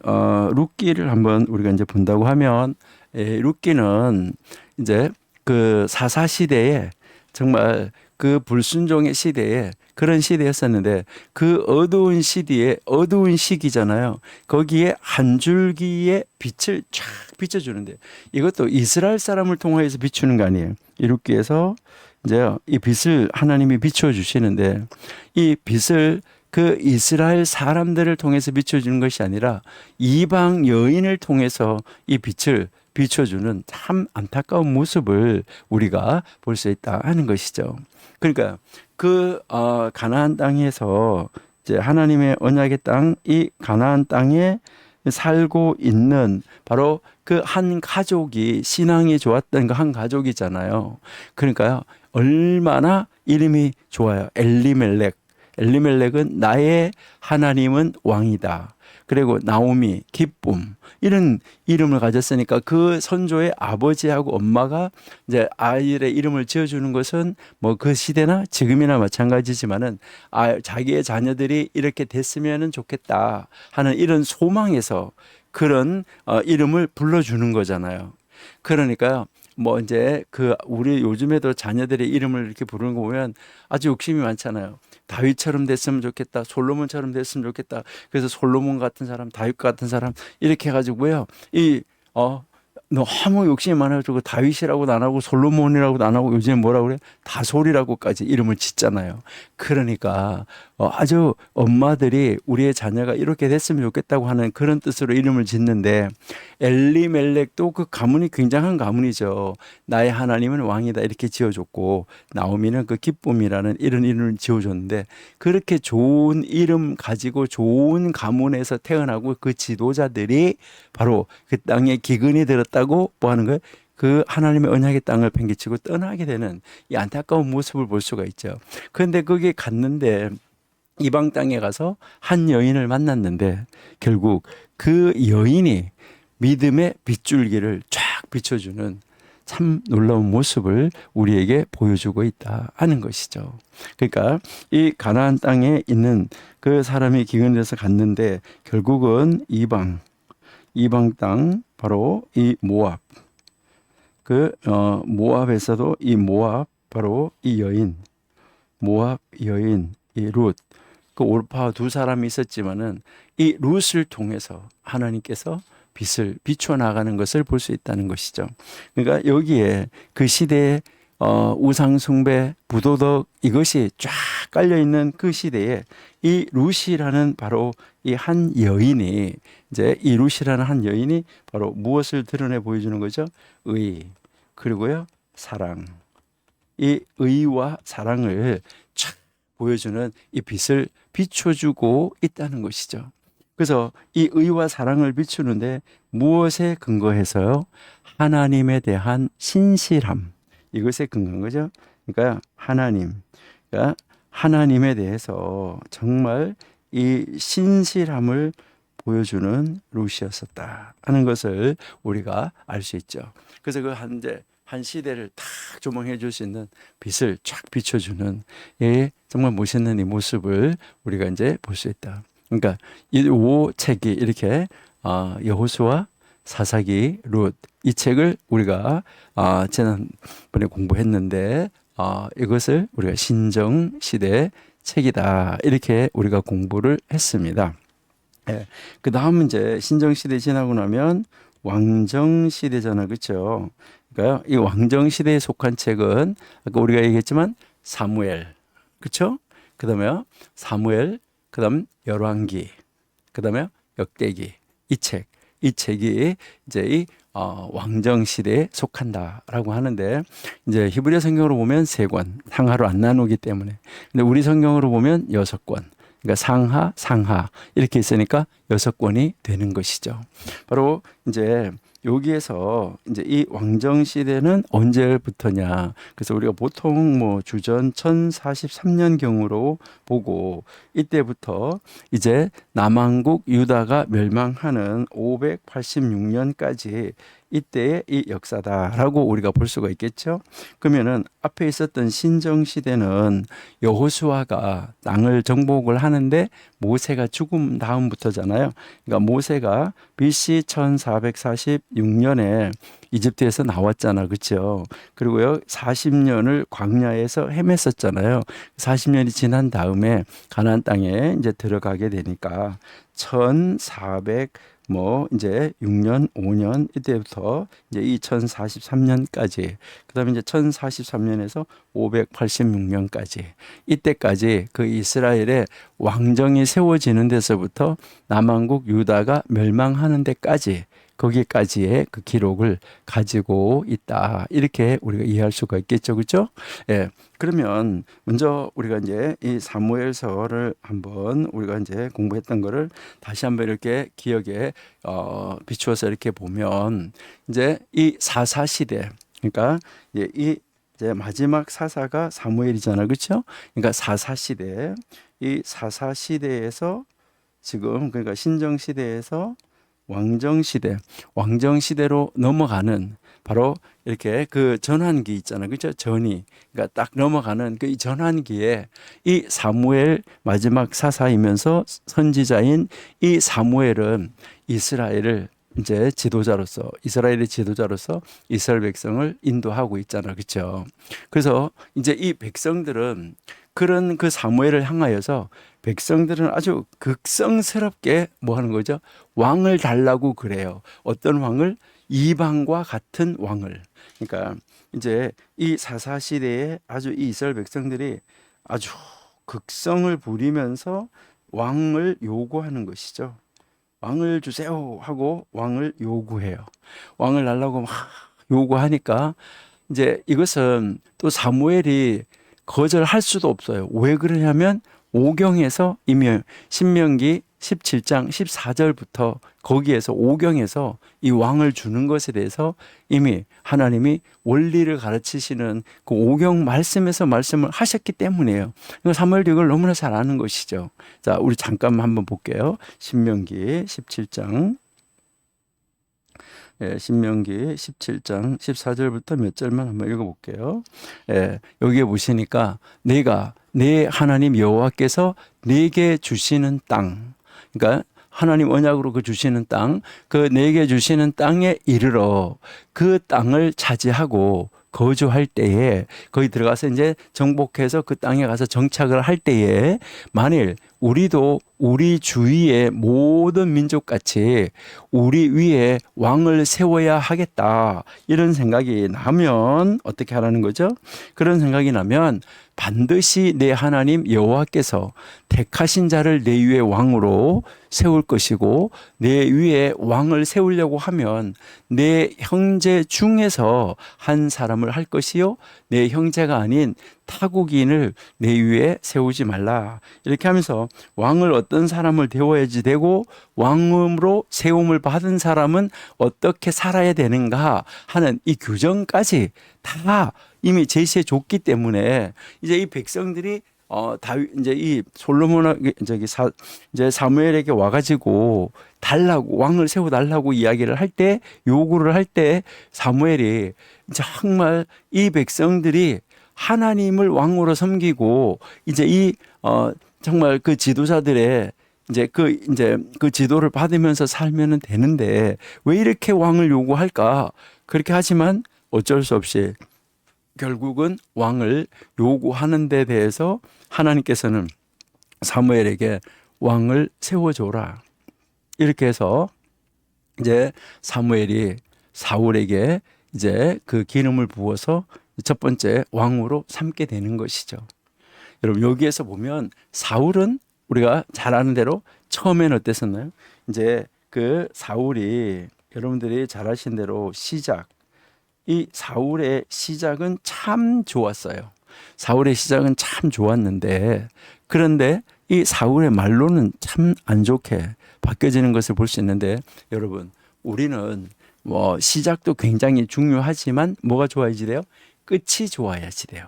룻기를 한번 우리가 이제 본다고 하면, 룻기는 이제 그 사사 시대에 정말 그 불순종의 시대에 그런 시대였었는데, 그 어두운 시기잖아요. 거기에 한 줄기의 빛을 쫙 비춰주는데, 이것도 이스라엘 사람을 통하여서 비추는 거 아니에요. 룻기에서 이제 이 빛을 하나님이 비춰주시는데, 이 빛을 그 이스라엘 사람들을 통해서 비춰주는 것이 아니라 이방 여인을 통해서 이 빛을 비춰주는 참 안타까운 모습을 우리가 볼 수 있다 하는 것이죠. 그러니까 그 가나안 땅에서 이제 하나님의 언약의 땅, 이 가나안 땅에 살고 있는 바로 그 한 가족이 신앙이 좋았던 그 한 가족이잖아요. 그러니까요, 얼마나 이름이 좋아요. 엘리멜렉은 나의 하나님은 왕이다. 그리고 나오미, 기쁨, 이런 이름을 가졌으니까 그 선조의 아버지하고 엄마가 이제 아이의 이름을 지어주는 것은 뭐 그 시대나 지금이나 마찬가지지만은 자기의 자녀들이 이렇게 됐으면 좋겠다 하는 이런 소망에서 그런 이름을 불러주는 거잖아요. 그러니까 뭐 이제 그 우리 요즘에도 자녀들의 이름을 이렇게 부르는 거 보면 아주 욕심이 많잖아요. 다윗처럼 됐으면 좋겠다. 솔로몬처럼 됐으면 좋겠다. 그래서 솔로몬 같은 사람, 다윗 같은 사람 이렇게 해가지고요. 너무 욕심이 많아가지고 다윗이라고도 안 하고 솔로몬이라고도 안 하고 요즘에 뭐라고 그래? 다솔이라고까지 이름을 짓잖아요. 그러니까 아주 엄마들이 우리의 자녀가 이렇게 됐으면 좋겠다고 하는 그런 뜻으로 이름을 짓는데, 엘리멜렉도 그 가문이 굉장한 가문이죠. 나의 하나님은 왕이다 이렇게 지어줬고, 나오미는 그 기쁨이라는 이런 이름을 지어줬는데, 그렇게 좋은 이름 가지고 좋은 가문에서 태어나고 그 지도자들이 바로 그 땅에 기근이 들었다고 뭐 하는 거예요? 그 하나님의 언약의 땅을 팽개치고 떠나게 되는 이 안타까운 모습을 볼 수가 있죠. 그런데 거기에 갔는데, 이방 땅에 가서 한 여인을 만났는데, 결국 그 여인이 믿음의 빗줄기를 쫙 비춰주는 참 놀라운 모습을 우리에게 보여주고 있다 하는 것이죠. 그러니까 이 가나안 땅에 있는 그 사람이 기근해서 갔는데, 결국은 이방 땅, 바로 이 모압, 모압에서도 이 모압, 바로 이 여인, 모압 여인, 이 룻, 그 올파 두 사람이 있었지만은 이 룻을 통해서 하나님께서 빛을 비춰 나가는 것을 볼 수 있다는 것이죠. 그러니까 여기에 그 시대에 우상숭배, 부도덕 이것이 쫙 깔려 있는 그 시대에 이 루시라는 바로 이 한 여인이 이제 이 루시라는 한 여인이 바로 무엇을 드러내 보여주는 거죠? 의, 그리고요 사랑. 이 의와 사랑을 쫙 보여주는 이 빛을 비춰주고 있다는 것이죠. 그래서 이 의와 사랑을 비추는데 무엇에 근거해서요? 하나님에 대한 신실함. 이것에 근거한 거죠. 그러니까 그러니까 하나님에 대해서 정말 이 신실함을 보여주는 루시였었다 하는 것을 우리가 알 수 있죠. 그래서 그 한 시대를 딱 조망해 줄 수 있는 빛을 쫙 비춰주는 정말 멋있는 이 모습을 우리가 이제 볼 수 있다. 그러니까 이 책이 이렇게 여호수아, 사사기, 룻 이 책을 우리가 지난번에 공부했는데 이것을 우리가 신정 시대 책이다 이렇게 우리가 공부를 했습니다. 예. 그 다음 이제 신정 시대 지나고 나면 왕정 시대잖아, 그렇죠? 그러니까 이 왕정 시대에 속한 책은 아까 우리가 얘기했지만 사무엘, 그렇죠? 그다음에 사무엘, 그다음 열왕기, 그다음에 역대기 이 책이 이제 이 왕정 시대에 속한다라고 하는데 이제 히브리 성경으로 보면 3권 상하로 안 나누기 때문에 근데 우리 성경으로 보면 6권 그러니까 상하 이렇게 있으니까 6권이 되는 것이죠. 바로 이제 여기에서 이제 이 왕정 시대는 언제부터냐? 그래서 우리가 보통 뭐 주전 1043년 경으로 보고 이때부터 이제 남왕국 유다가 멸망하는 586년까지 이때의 이 역사다라고 우리가 볼 수가 있겠죠. 그러면은 앞에 있었던 신정 시대는 여호수아가 땅을 정복을 하는데 모세가 죽음 다음부터잖아요. 그러니까 모세가 BC 1446년에 이집트에서 나왔잖아, 그렇죠? 그리고요 40년을 광야에서 헤맸었잖아요. 40년이 지난 다음에 가나안 땅에 이제 들어가게 되니까 1400 이제 6년, 5년 이때부터 이제 2043년까지 그다음에 이제 1043년에서 586년까지 이때까지 그 이스라엘의 왕정이 세워지는 데서부터 남왕국 유다가 멸망하는 데까지 거기까지의 그 기록을 가지고 있다. 이렇게 우리가 이해할 수가 있겠죠. 그렇죠? 예. 그러면 먼저 우리가 이제 이 사무엘서를 한번 우리가 이제 공부했던 거를 다시 한번 이렇게 기억에 비추어서 이렇게 보면 이제 이 사사 시대 그러니까 이제 마지막 사사가 사무엘이잖아. 그렇죠? 그러니까 사사 시대 이 사사 시대에서 지금 그러니까 신정 시대에서 왕정 시대로 넘어가는 바로 이렇게 그 전환기 있잖아요. 그렇죠? 전이. 그러니까 딱 넘어가는 그 전환기에 이 사무엘 마지막 사사이면서 선지자인 이 사무엘은 이스라엘의 지도자로서 이스라엘 백성을 인도하고 있잖아요. 그렇죠? 그래서 이제 이 백성들은 그런 그 사무엘을 향하여서 백성들은 아주 극성스럽게 뭐 하는 거죠? 왕을 달라고 그래요. 어떤 왕을? 이방과 같은 왕을. 그러니까 이제 이 사사 시대에 아주 이 이스라엘 백성들이 아주 극성을 부리면서 왕을 요구하는 것이죠. 왕을 주세요 하고 왕을 요구해요. 왕을 달라고 막 요구하니까 이제 이것은 또 사무엘이 거절할 수도 없어요. 왜 그러냐면 오경에서 이미 신명기 17장 14절부터 거기에서 오경에서 이 왕을 주는 것에 대해서 이미 하나님이 원리를 가르치시는 그 오경 말씀에서 말씀을 하셨기 때문이에요. 사무엘도 이걸 너무나 잘 아는 것이죠. 자, 우리 잠깐만 한번 볼게요. 신명기 17장 신명기 17장 14절부터 몇 절만 한번 읽어볼게요. 여기에 보시니까 내가 내 하나님 여호와께서 내게 주시는 땅, 그러니까 하나님 언약으로 그 주시는 땅, 그 내게 주시는 땅에 이르러 그 땅을 차지하고 거주할 때에 거기 들어가서 이제 정복해서 그 땅에 가서 정착을 할 때에 만일 우리도 우리 주위의 모든 민족같이 우리 위에 왕을 세워야 하겠다 이런 생각이 나면 어떻게 하라는 거죠? 그런 생각이 나면 반드시 내 하나님 여호와께서 택하신 자를 내 위에 왕으로 세울 것이고 내 위에 왕을 세우려고 하면 내 형제 중에서 한 사람을 할 것이요 내 형제가 아닌 타국인을 내 위에 세우지 말라. 이렇게 하면서 왕을 어떤 사람을 세워야지 되고 왕으로 세움을 받은 사람은 어떻게 살아야 되는가 하는 이 규정까지 다 이미 제시해 줬기 때문에 이제 이 백성들이 다윗 이제 이 솔로몬에게 이제 사무엘에게 와가지고 달라고 왕을 세워 달라고 이야기를 할 때 요구를 할 때 사무엘이 정말 이 백성들이 하나님을 왕으로 섬기고 이제 이 정말 그 지도자들의 이제 그 지도를 받으면서 살면은 되는데 왜 이렇게 왕을 요구할까? 그렇게 하지만 어쩔 수 없이 결국은 왕을 요구하는 데 대해서 하나님께서는 사무엘에게 왕을 세워줘라. 이렇게 해서 이제 사무엘이 사울에게 이제 그 기름을 부어서 첫 번째 왕으로 삼게 되는 것이죠. 여러분 여기에서 보면 사울은 우리가 잘 아는 대로 처음에는 어땠었나요? 이제 그 사울이 여러분들이 잘 아시는 대로 이 사울의 시작은 참 좋았어요. 사울의 시작은 참 좋았는데 그런데 이 사울의 말로는 참 안 좋게 바뀌어지는 것을 볼 수 있는데 여러분 우리는 뭐 시작도 굉장히 중요하지만 뭐가 좋아야지 돼요? 끝이 좋아야지 돼요.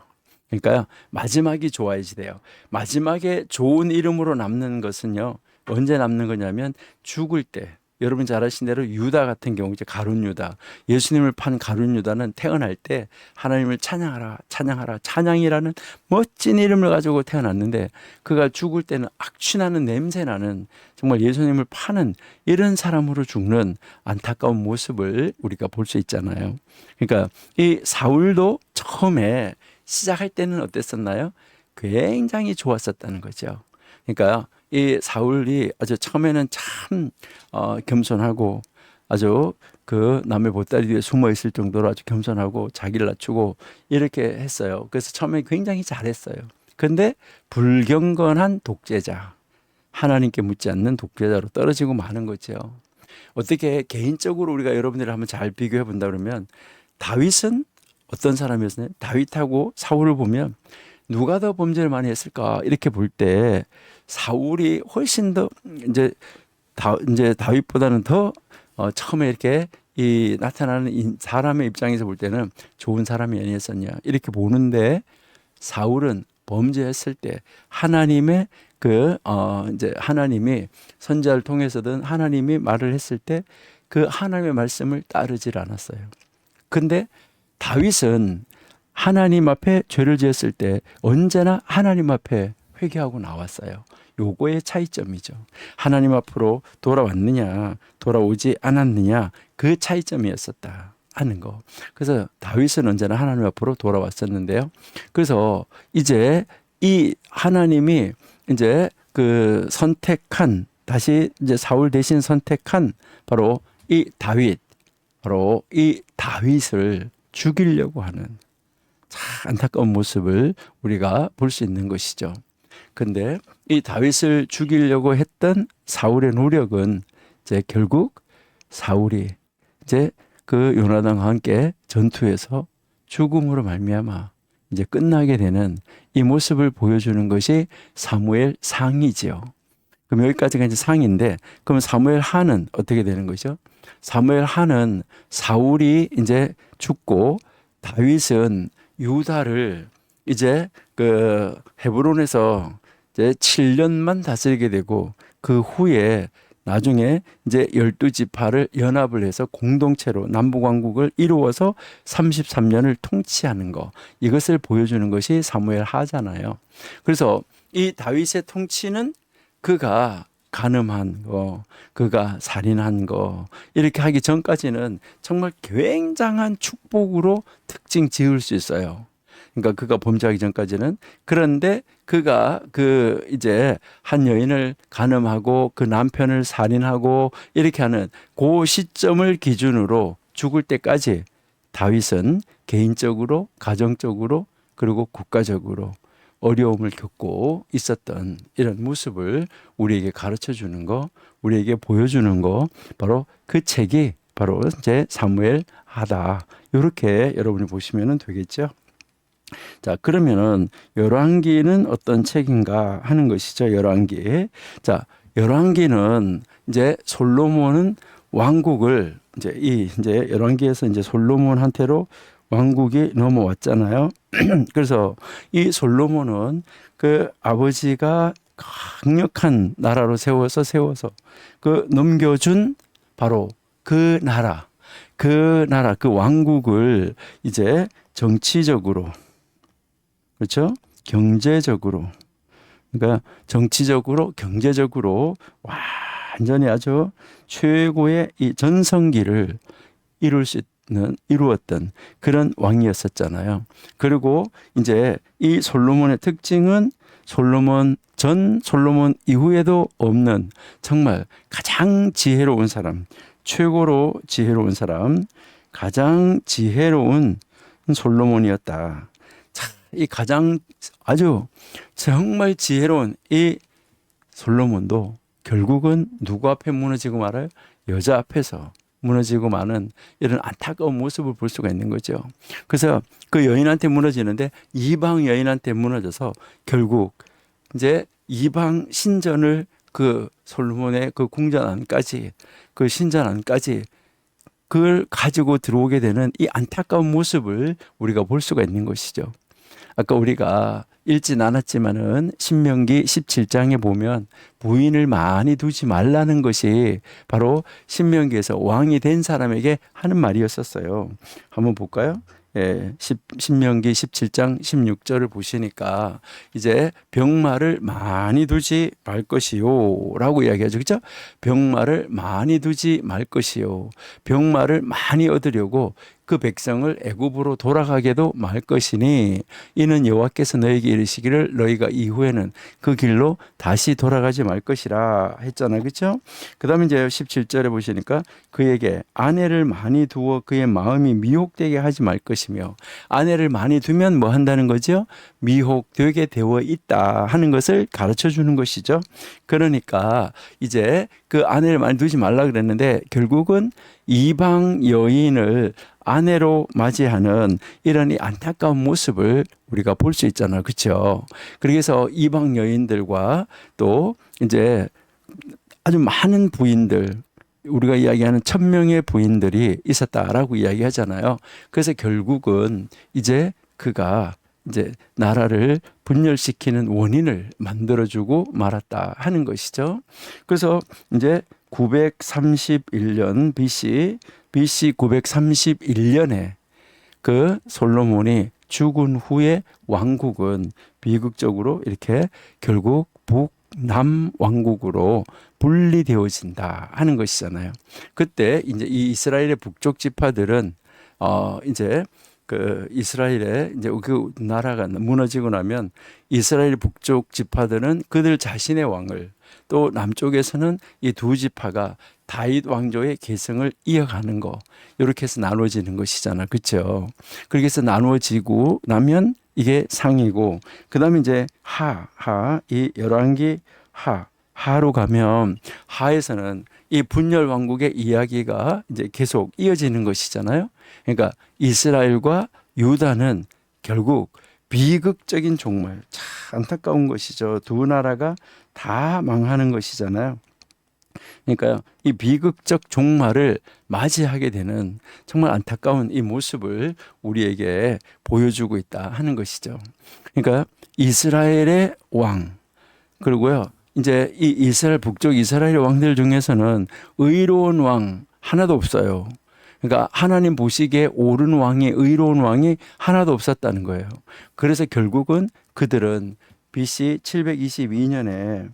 그러니까 마지막이 좋아야지 돼요. 마지막에 좋은 이름으로 남는 것은요. 언제 남는 거냐면 죽을 때. 여러분 잘 아시는 대로 유다 같은 경우 이제 가룟 유다. 예수님을 판 가룟 유다는 태어날 때 하나님을 찬양하라, 찬양하라, 찬양이라는 멋진 이름을 가지고 태어났는데 그가 죽을 때는 악취나는 냄새나는 정말 예수님을 파는 이런 사람으로 죽는 안타까운 모습을 우리가 볼 수 있잖아요. 그러니까 이 사울도 처음에 시작할 때는 어땠었나요? 굉장히 좋았었다는 거죠. 그러니까 이 사울이 아주 처음에는 참 겸손하고 아주 그 남의 보따리 뒤에 숨어 있을 정도로 아주 겸손하고 자기를 낮추고 이렇게 했어요. 그래서 처음에 굉장히 잘했어요. 그런데 불경건한 독재자, 하나님께 묻지 않는 독재자로 떨어지고 마는 거죠. 어떻게 개인적으로 우리가 여러분들이 한번 잘 비교해 본다 그러면 다윗은 어떤 사람이었나요? 다윗하고 사울을 보면 누가 더 범죄를 많이 했을까 이렇게 볼 때 사울이 훨씬 더 이제 다윗보다는 더 처음에 이렇게 이 나타나는 사람의 입장에서 볼 때는 좋은 사람이 아니었었냐 이렇게 보는데 사울은 범죄했을 때 하나님의 이제 하나님이 선지자를 통해서든 하나님이 말을 했을 때 그 하나님의 말씀을 따르질 않았어요. 근데 다윗은 하나님 앞에 죄를 지었을 때 언제나 하나님 앞에 회개하고 나왔어요. 요거의 차이점이죠. 하나님 앞으로 돌아왔느냐, 돌아오지 않았느냐, 그 차이점이었었다 하는 거. 그래서 다윗은 언제나 하나님 앞으로 돌아왔었는데요. 그래서 이제 이 하나님이 이제 그 선택한 다시 이제 사울 대신 선택한 바로 이 다윗을 죽이려고 하는 참 안타까운 모습을 우리가 볼 수 있는 것이죠. 근데 이 다윗을 죽이려고 했던 사울의 노력은 이제 결국 사울이 이제 그 요나단과 함께 전투에서 죽음으로 말미암아 이제 끝나게 되는 이 모습을 보여주는 것이 사무엘 상이지요. 그럼 여기까지가 이제 상인데 그럼 사무엘 하는 어떻게 되는 거죠? 사무엘 하는 사울이 이제 죽고 다윗은 유다를 이제 그 헤브론에서 이제 7년만 다스리게 되고 그 후에 나중에 이제 12지파를 연합을 해서 공동체로 남북왕국을 이루어서 33년을 통치하는 거 이것을 보여주는 것이 사무엘 하잖아요. 그래서 이 다윗의 통치는 그가 간음한 거, 그가 살인한 거, 이렇게 하기 전까지는 정말 굉장한 축복으로 특징 지을 수 있어요. 그러니까 그가 범죄하기 전까지는. 그런데 그가 그 이제 한 여인을 간음하고 그 남편을 살인하고 이렇게 하는 그 시점을 기준으로 죽을 때까지 다윗은 개인적으로, 가정적으로, 그리고 국가적으로 어려움을 겪고 있었던 이런 모습을 우리에게 가르쳐 주는 거, 우리에게 보여주는 거, 바로 그 책이 바로 이제 사무엘 하다. 이렇게 여러분이 보시면 되겠죠. 자, 그러면은 열왕기는 어떤 책인가 하는 것이죠. 열왕기. 자, 열왕기는 이제 솔로몬은 왕국을 이제 열왕기에서 이제 솔로몬한테로 왕국이 넘어왔잖아요. 그래서 이 솔로몬은 그 아버지가 강력한 나라로 세워서 그 넘겨준 바로 그 나라, 그 왕국을 이제 정치적으로, 그렇죠? 경제적으로, 그러니까 정치적으로, 경제적으로 완전히 아주 최고의 이 전성기를 이루었던 그런 왕이었었잖아요. 그리고 이제 이 솔로몬의 특징은 솔로몬 이후에도 없는 정말 가장 지혜로운 사람, 최고로 지혜로운 사람, 가장 지혜로운 솔로몬이었다. 이 가장 아주 정말 지혜로운 이 솔로몬도 결국은 누구 앞에 무너지고 말아요? 여자 앞에서 무너지고 마는 이런 안타까운 모습을 볼 수가 있는 거죠. 그래서 그 여인한테 무너지는데 이방 여인한테 무너져서 결국 이제 이방 신전을 그 솔로몬의 그 궁전안까지, 그 신전안까지 그걸 가지고 들어오게 되는 이 안타까운 모습을 우리가 볼 수가 있는 것이죠. 아까 우리가 읽진 않았지만은 신명기 17장에 보면 부인을 많이 두지 말라는 것이 바로 신명기에서 왕이 된 사람에게 하는 말이었었어요. 한번 볼까요? 예, 신명기 17장 16절을 보시니까 이제 병마를 많이 두지 말 것이요 라고 이야기하죠. 그렇죠? 병마를 많이 두지 말 것이요. 병마를 많이 얻으려고 그 백성을 애굽으로 돌아가게도 말 것이니 이는 여호와께서 너에게 이르시기를 너희가 이후에는 그 길로 다시 돌아가지 말 것이라 했잖아요. 그렇죠? 그다음에 이제 17절에 보시니까 그에게 아내를 많이 두어 그의 마음이 미혹되게 하지 말 것이며, 아내를 많이 두면 뭐 한다는 거죠? 미혹되게 되어 있다 하는 것을 가르쳐 주는 것이죠. 그러니까 이제 그 아내를 많이 두지 말라 그랬는데 결국은 이방 여인을 아내로 맞이하는 이런 이 안타까운 모습을 우리가 볼 수 있잖아요. 그렇죠? 그래서 이방 여인들과 또 이제 아주 많은 부인들, 우리가 이야기하는 1000명의 부인들이 있었다라고 이야기하잖아요. 그래서 결국은 이제 그가 이제 나라를 분열시키는 원인을 만들어주고 말았다 하는 것이죠. 그래서 이제 931년 BC 931년에 그 솔로몬이 죽은 후에 왕국은 비극적으로 이렇게 결국 북남 왕국으로 분리되어진다 하는 것이잖아요. 그때 이제 이 이스라엘의 북쪽 지파들은 이제 그 이스라엘의 이제 그 나라가 무너지고 나면 이스라엘 북쪽 지파들은 그들 자신의 왕을, 또 남쪽에서는 이 두 지파가 다윗 왕조의 계승을 이어가는 거, 이렇게 해서 나눠지는 것이잖아, 그렇죠? 그렇게 해서 나눠지고 나면 이게 상이고, 그다음에 이제 이 열왕기 하로 가면 하에서는 이 분열 왕국의 이야기가 이제 계속 이어지는 것이잖아요. 그러니까 이스라엘과 유다는 결국 비극적인 종말, 참 안타까운 것이죠. 두 나라가 다 망하는 것이잖아요. 그러니까 이 비극적 종말을 맞이하게 되는 정말 안타까운 이 모습을 우리에게 보여주고 있다 하는 것이죠. 그러니까 이스라엘의 왕, 그리고요 이제 이 이스라엘 북쪽 이스라엘 왕들 중에서는 의로운 왕 하나도 없어요. 그러니까 하나님 보시기에 옳은 왕이, 의로운 왕이 하나도 없었다는 거예요. 그래서 결국은 그들은 BC 722년에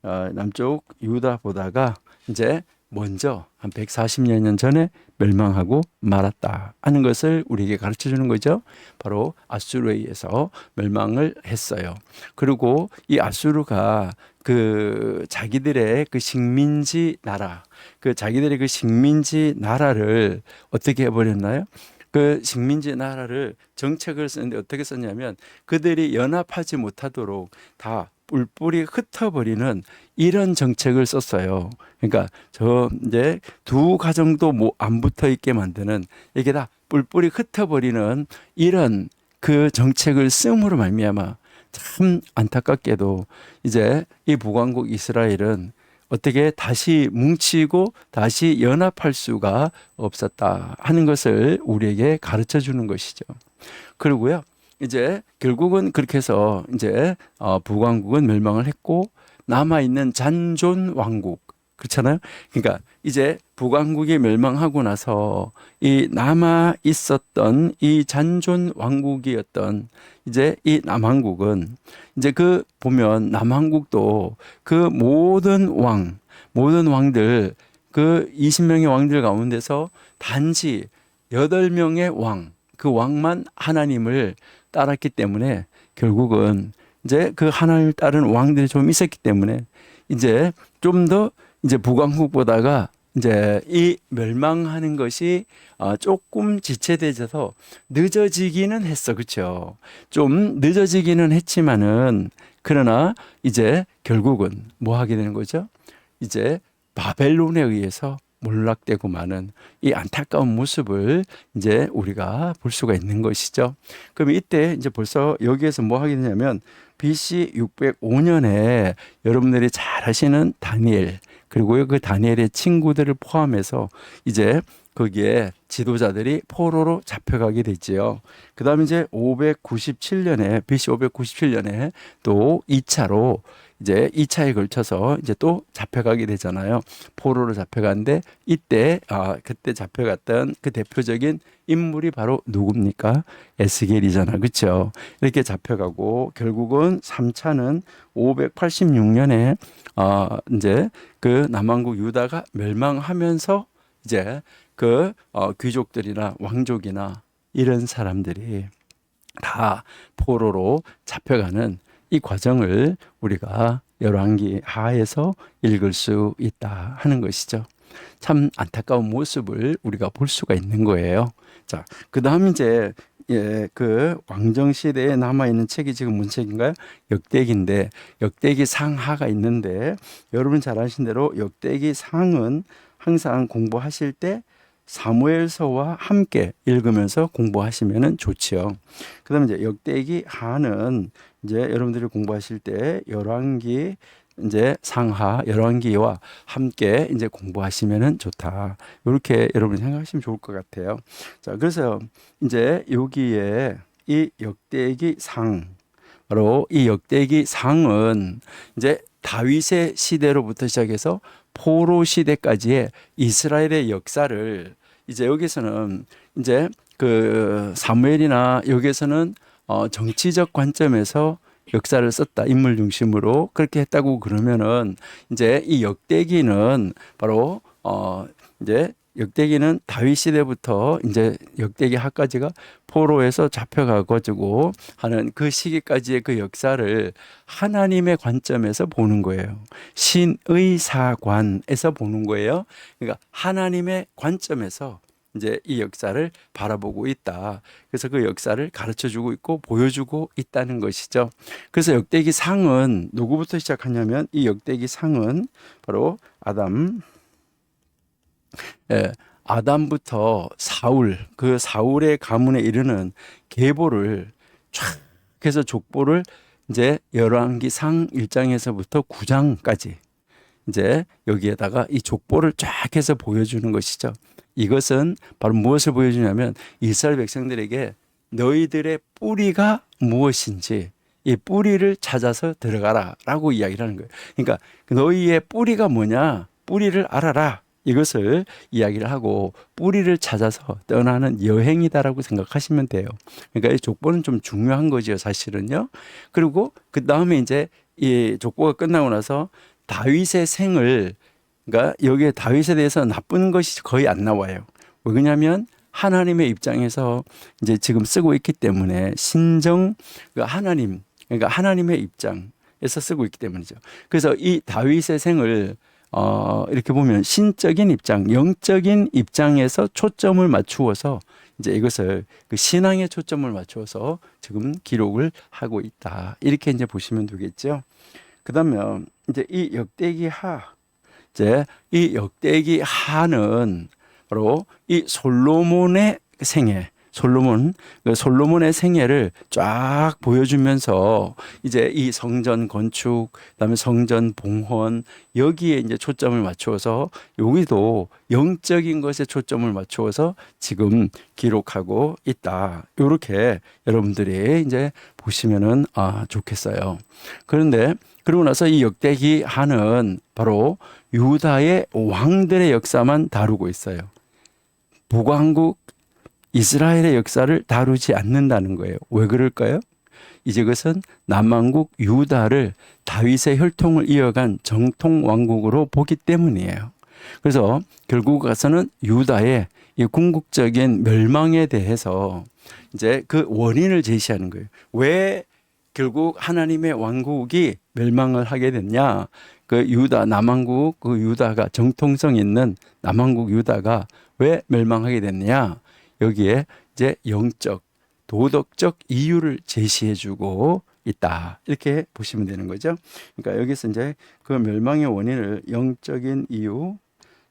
남쪽 유다보다가 이제 먼저 한 140여 년 전에 멸망하고 말았다 하는 것을 우리에게 가르쳐 주는 거죠. 바로 아수르에 의해서 멸망을 했어요. 그리고 이 아수르가 그 자기들의 그 식민지 나라, 그 자기들의 그 식민지 나라를 어떻게 해버렸나요? 그 식민지 나라를 정책을 쓰는데 어떻게 썼냐면 그들이 연합하지 못하도록 다 뿔뿔이 흩어버리는 이런 정책을 썼어요. 그러니까 저 이제 두 가정도 뭐 안 붙어 있게 만드는 이게 다 뿔뿔이 흩어버리는 이런 그 정책을 쓰므로 말미암아 참 안타깝게도 이제 이 북왕국 이스라엘은 어떻게 다시 뭉치고 다시 연합할 수가 없었다 하는 것을 우리에게 가르쳐 주는 것이죠. 그리고요, 이제 결국은 그렇게 해서 이제 북왕국은 멸망을 했고 남아 있는 잔존 왕국 그렇잖아요. 그러니까 이제 북왕국이 멸망하고 나서 이 남아 있었던 이 잔존 왕국이었던 이제 이 남왕국은 이제 그 보면 남왕국도 그 모든 왕들 그 20명의 왕들 가운데서 단지 8명의 왕, 그 왕만 하나님을 따랐기 때문에 결국은 이제 그 하나님을 따른 왕들이 좀 있었기 때문에 이제 좀 더 이제 북왕국보다가 이제 이 멸망하는 것이 조금 지체되어서 늦어지기는 했어. 그렇죠? 좀 늦어지기는 했지만은 그러나 이제 결국은 뭐 하게 되는 거죠? 이제 바벨론에 의해서 몰락되고 마는 이 안타까운 모습을 이제 우리가 볼 수가 있는 것이죠. 그럼 이때 이제 벌써 여기에서 뭐 하게 되냐면 BC 605년에 여러분들이 잘 아시는 다니엘 그리고 그 다니엘의 친구들을 포함해서 이제 거기에 지도자들이 포로로 잡혀가게 되지요. 그 다음에 이제 597년에 BC 597년에 또 2차로 이제 2차에 걸쳐서 이제 또 잡혀가게 되잖아요. 포로로 잡혀가는데 이때 그때 잡혀갔던 그 대표적인 인물이 바로 누굽니까? 에스겔이잖아. 그렇죠? 이렇게 잡혀가고 결국은 3차는 586년에 이제 그 남왕국 유다가 멸망하면서 이제 그 귀족들이나 왕족이나 이런 사람들이 다 포로로 잡혀가는 이 과정을 우리가 열왕기 하에서 읽을 수 있다 하는 것이죠. 참 안타까운 모습을 우리가 볼 수가 있는 거예요. 자, 그다음 이제 그 왕정 시대에 남아 있는 책이 지금 무슨 책인가요? 역대기인데 역대기 상하가 있는데 여러분 잘 아신 대로 역대기 상은 항상 공부하실 때 사무엘서와 함께 읽으면서 공부하시면은 좋지요. 그다음에 이제 역대기 하는 이제 여러분들이 공부하실 때 열왕기 이제 상하 열왕기와 함께 이제 공부하시면은 좋다. 이렇게 여러분 생각하시면 좋을 것 같아요. 자, 그래서 이제 여기에 이 역대기 상 바로 이 역대기 상은 이제 다윗의 시대로부터 시작해서 포로 시대까지의 이스라엘의 역사를 이제 여기서는 이제 그 사무엘이나 여기서는 정치적 관점에서 역사를 썼다. 인물 중심으로 그렇게 했다고 그러면은 이제 이 역대기는 바로 이제 역대기는 다윗 시대부터 이제 역대기 하까지가 포로에서 잡혀가 가지고 하는 그 시기까지의 그 역사를 하나님의 관점에서 보는 거예요. 신의 사관에서 보는 거예요. 그러니까 하나님의 관점에서 이제 이 역사를 바라보고 있다. 그래서 그 역사를 가르쳐 주고 있고 보여주고 있다는 것이죠. 그래서 역대기 상은 누구부터 시작하냐면 이 역대기 상은 바로 아담부터 사울, 그 사울의 가문에 이르는 계보를 쫙 해서 족보를 이제 열왕기상 1장에서부터 9장까지 이제 여기에다가 이 족보를 쫙 해서 보여주는 것이죠. 이것은 바로 무엇을 보여주냐면 이스라엘 백성들에게 너희들의 뿌리가 무엇인지 이 뿌리를 찾아서 들어가라 라고 이야기를 하는 거예요. 그러니까 너희의 뿌리가 뭐냐? 뿌리를 알아라. 이것을 이야기를 하고 뿌리를 찾아서 떠나는 여행이다라고 생각하시면 돼요. 그러니까 이 족보는 좀 중요한 거죠, 사실은요. 그리고 그 다음에 이제 이 족보가 끝나고 나서 다윗의 생을, 그러니까 여기에 다윗에 대해서 나쁜 것이 거의 안 나와요. 왜 그러냐면 하나님의 입장에서 이제 지금 쓰고 있기 때문에 신정, 하나님, 그러니까 하나님의 입장에서 쓰고 있기 때문이죠. 그래서 이 다윗의 생을 이렇게 보면 신적인 입장, 영적인 입장에서 초점을 맞추어서 이제 이것을 그 신앙에 초점을 맞추어서 지금 기록을 하고 있다. 이렇게 이제 보시면 되겠죠. 그다음에 이제 이 역대기 하, 이제 이 역대기 하는 바로 이 솔로몬의 생애, 솔로몬의 생애를 쫙 보여주면서 이제 이 성전 건축, 그다음에 성전 봉헌 여기에 이제 초점을 맞추어서 여기도 영적인 것에 초점을 맞추어서 지금 기록하고 있다. 이렇게 여러분들이 이제 보시면은 좋겠어요. 그런데 그러고 나서 이 역대기 하는 바로 유다의 왕들의 역사만 다루고 있어요. 북왕국 이스라엘의 역사를 다루지 않는다는 거예요. 왜 그럴까요? 이제 그것은 남왕국 유다를 다윗의 혈통을 이어간 정통 왕국으로 보기 때문이에요. 그래서 결국 가서는 유다의 이 궁극적인 멸망에 대해서 이제 그 원인을 제시하는 거예요. 왜 결국 하나님의 왕국이 멸망을 하게 됐냐? 그 유다 남왕국 그 유다가 정통성 있는 남왕국 유다가 왜 멸망하게 됐냐? 여기에 이제 영적, 도덕적 이유를 제시해주고 있다. 이렇게 보시면 되는 거죠. 그러니까 여기서 이제 그 멸망의 원인을 영적인 이유,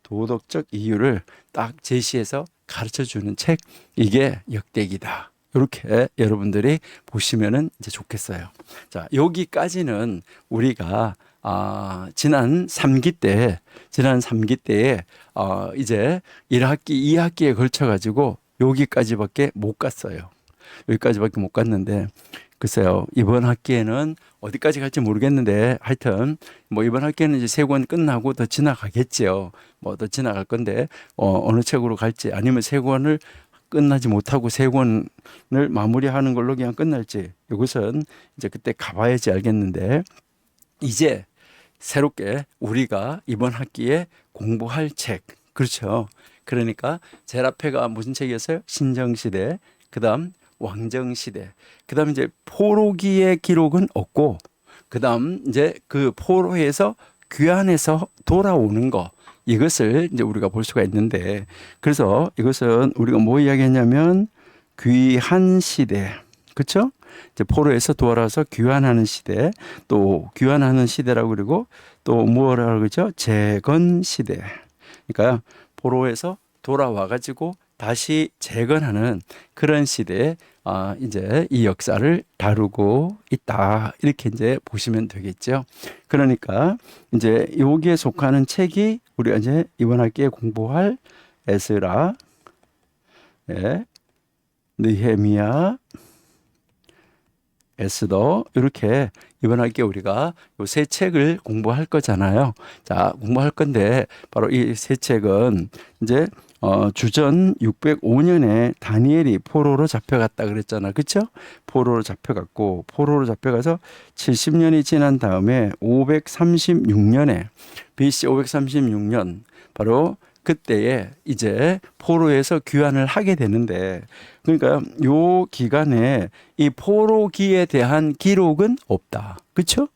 도덕적 이유를 딱 제시해서 가르쳐주는 책, 이게 역대기다. 이렇게 여러분들이 보시면은 이제 좋겠어요. 자, 여기까지는 우리가 지난 3기 때에 이제 1학기, 2학기에 걸쳐 가지고 여기까지밖에 못 갔어요. 여기까지밖에 못 갔는데 글쎄요, 이번 학기에는 어디까지 갈지 모르겠는데 하여튼 뭐 이번 학기에는 이제 3권 끝나고 더 지나가겠지요. 뭐 더 지나갈 건데 어느 책으로 갈지, 아니면 3권을 끝나지 못하고 3권을 마무리하는 걸로 그냥 끝날지, 이것은 이제 그때 가봐야지 알겠는데, 이제 새롭게 우리가 이번 학기에 공부할 책, 그렇죠. 그러니까 제라페가 무슨 책이었어요? 신정시대, 그 다음 왕정시대, 그 다음 이제 포로기의 기록은 없고, 그 다음 이제 그 포로에서 귀환해서 돌아오는 거, 이것을 이제 우리가 볼 수가 있는데, 그래서 이것은 우리가 뭐 이야기했냐면 귀환 시대, 그렇죠? 이제 포로에서 돌아와서 귀환하는 시대, 또 귀환하는 시대라고 그러고 또 뭐라고 그러죠? 재건 시대. 그러니까 포로에서 돌아와 가지고 다시 재건하는 그런 시대에 이제 이 역사를 다루고 있다. 이렇게 이제 보시면 되겠죠. 그러니까 이제 여기에 속하는 책이 우리가 이제 이번 학기에 공부할 에스라, 느헤미야, 에스더, 이렇게 이번 학기에 우리가 요 세 책을 공부할 거잖아요. 자, 공부할 건데 바로 이 세 책은 이제 주전 605년에 다니엘이 포로로 잡혀갔다 그랬잖아. 그렇죠? 포로로 잡혀가서 70년이 지난 다음에 536년에 BC 536년 바로 그때에 이제 포로에서 귀환을 하게 되는데, 그러니까 요 기간에 이 포로기에 대한 기록은 없다. 그렇죠?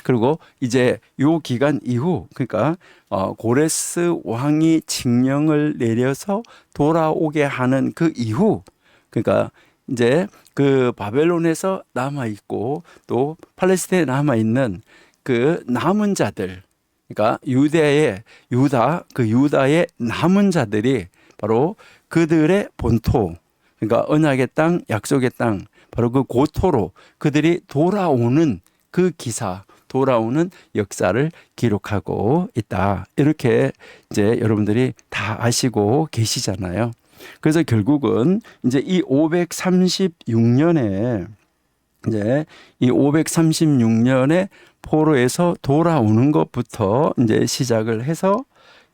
그리고 이제 요 기간 이후, 그러니까 고레스 왕이 칙령을 내려서 돌아오게 하는 그 이후, 그러니까 이제 그 바벨론에서 남아 있고 또 팔레스타인에 남아 있는 그 남은 자들, 그러니까 유다의 남은 자들이 바로 그들의 본토, 그러니까 언약의 땅, 약속의 땅, 바로 그 고토로 그들이 돌아오는 그 기사, 돌아오는 역사를 기록하고 있다. 이렇게 이제 여러분들이 다 아시고 계시잖아요. 그래서 결국은 이제 이 536년에 포로에서 돌아오는 것부터 이제 시작을 해서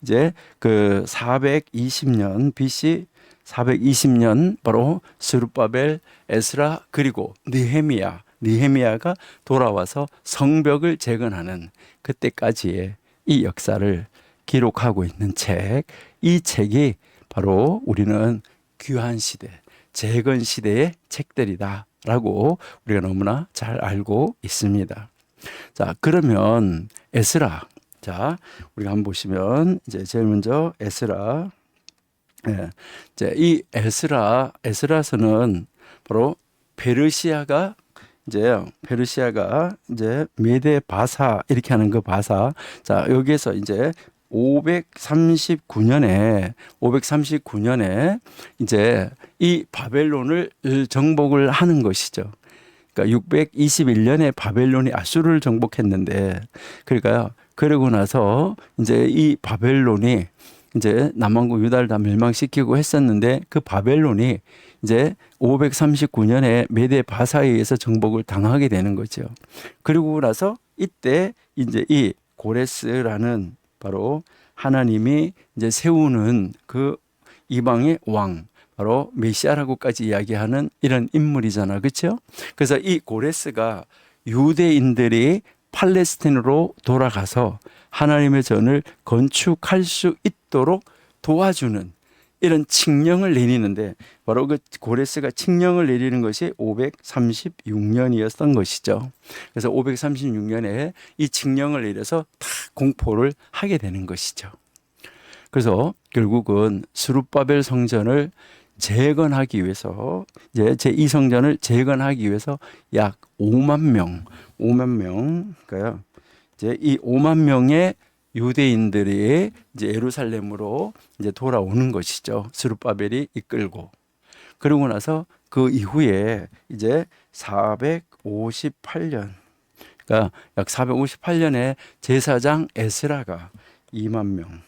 이제 그 420년 BC 420년 바로 스룹바벨, 에스라, 그리고 느헤미야 느헤미야가 돌아와서 성벽을 재건하는 그때까지의 이 역사를 기록하고 있는 책, 이 책이 바로 우리는 귀한 시대, 재건 시대의 책들이다라고 우리가 너무나 잘 알고 있습니다. 자, 그러면 에스라. 자, 우리가 한번 보시면 이제 제일 먼저 에스라. 예. 이제 이 에스라서는 바로 페르시아가 이제 메데 바사 이렇게 하는 그 바사. 자, 여기에서 이제 539년에 이제 이 바벨론을 정복을 하는 것이죠. 그러니까 621년에 바벨론이 아수르를 정복했는데, 그러니까 그러고 나서 이제 이 바벨론이 이제 남왕국 유다를 다 멸망시키고 했었는데, 그 바벨론이 이제 539년에 메데 바사에 의해서 정복을 당하게 되는 거죠. 그리고 나서 이때 이제 이 고레스라는 바로 하나님이 이제 세우는 그 이방의 왕, 바로 메시아라고까지 이야기하는 이런 인물이잖아, 그렇죠? 그래서 이 고레스가 유대인들이 팔레스틴으로 돌아가서 하나님의 전을 건축할 수 있도록 도와주는 이런 칙령을 내리는데, 바로 그 고레스가 칙령을 내리는 것이 536년이었던 것이죠. 그래서 536년에 이 칙령을 내려서 다 공포를 하게 되는 것이죠. 그래서 결국은 스룹바벨 성전을 재건하기 위해서, 이제 제2성전을 재건하기 위해서 약 5만 명, 그러니까 이제 이 5만 명의 유대인들이 이제 예루살렘으로 이제 돌아오는 것이죠. 스룹바벨이 이끌고. 그러고 나서 그 이후에 이제 458년, 그러니까 약 458년에 제사장 에스라가 2만 명,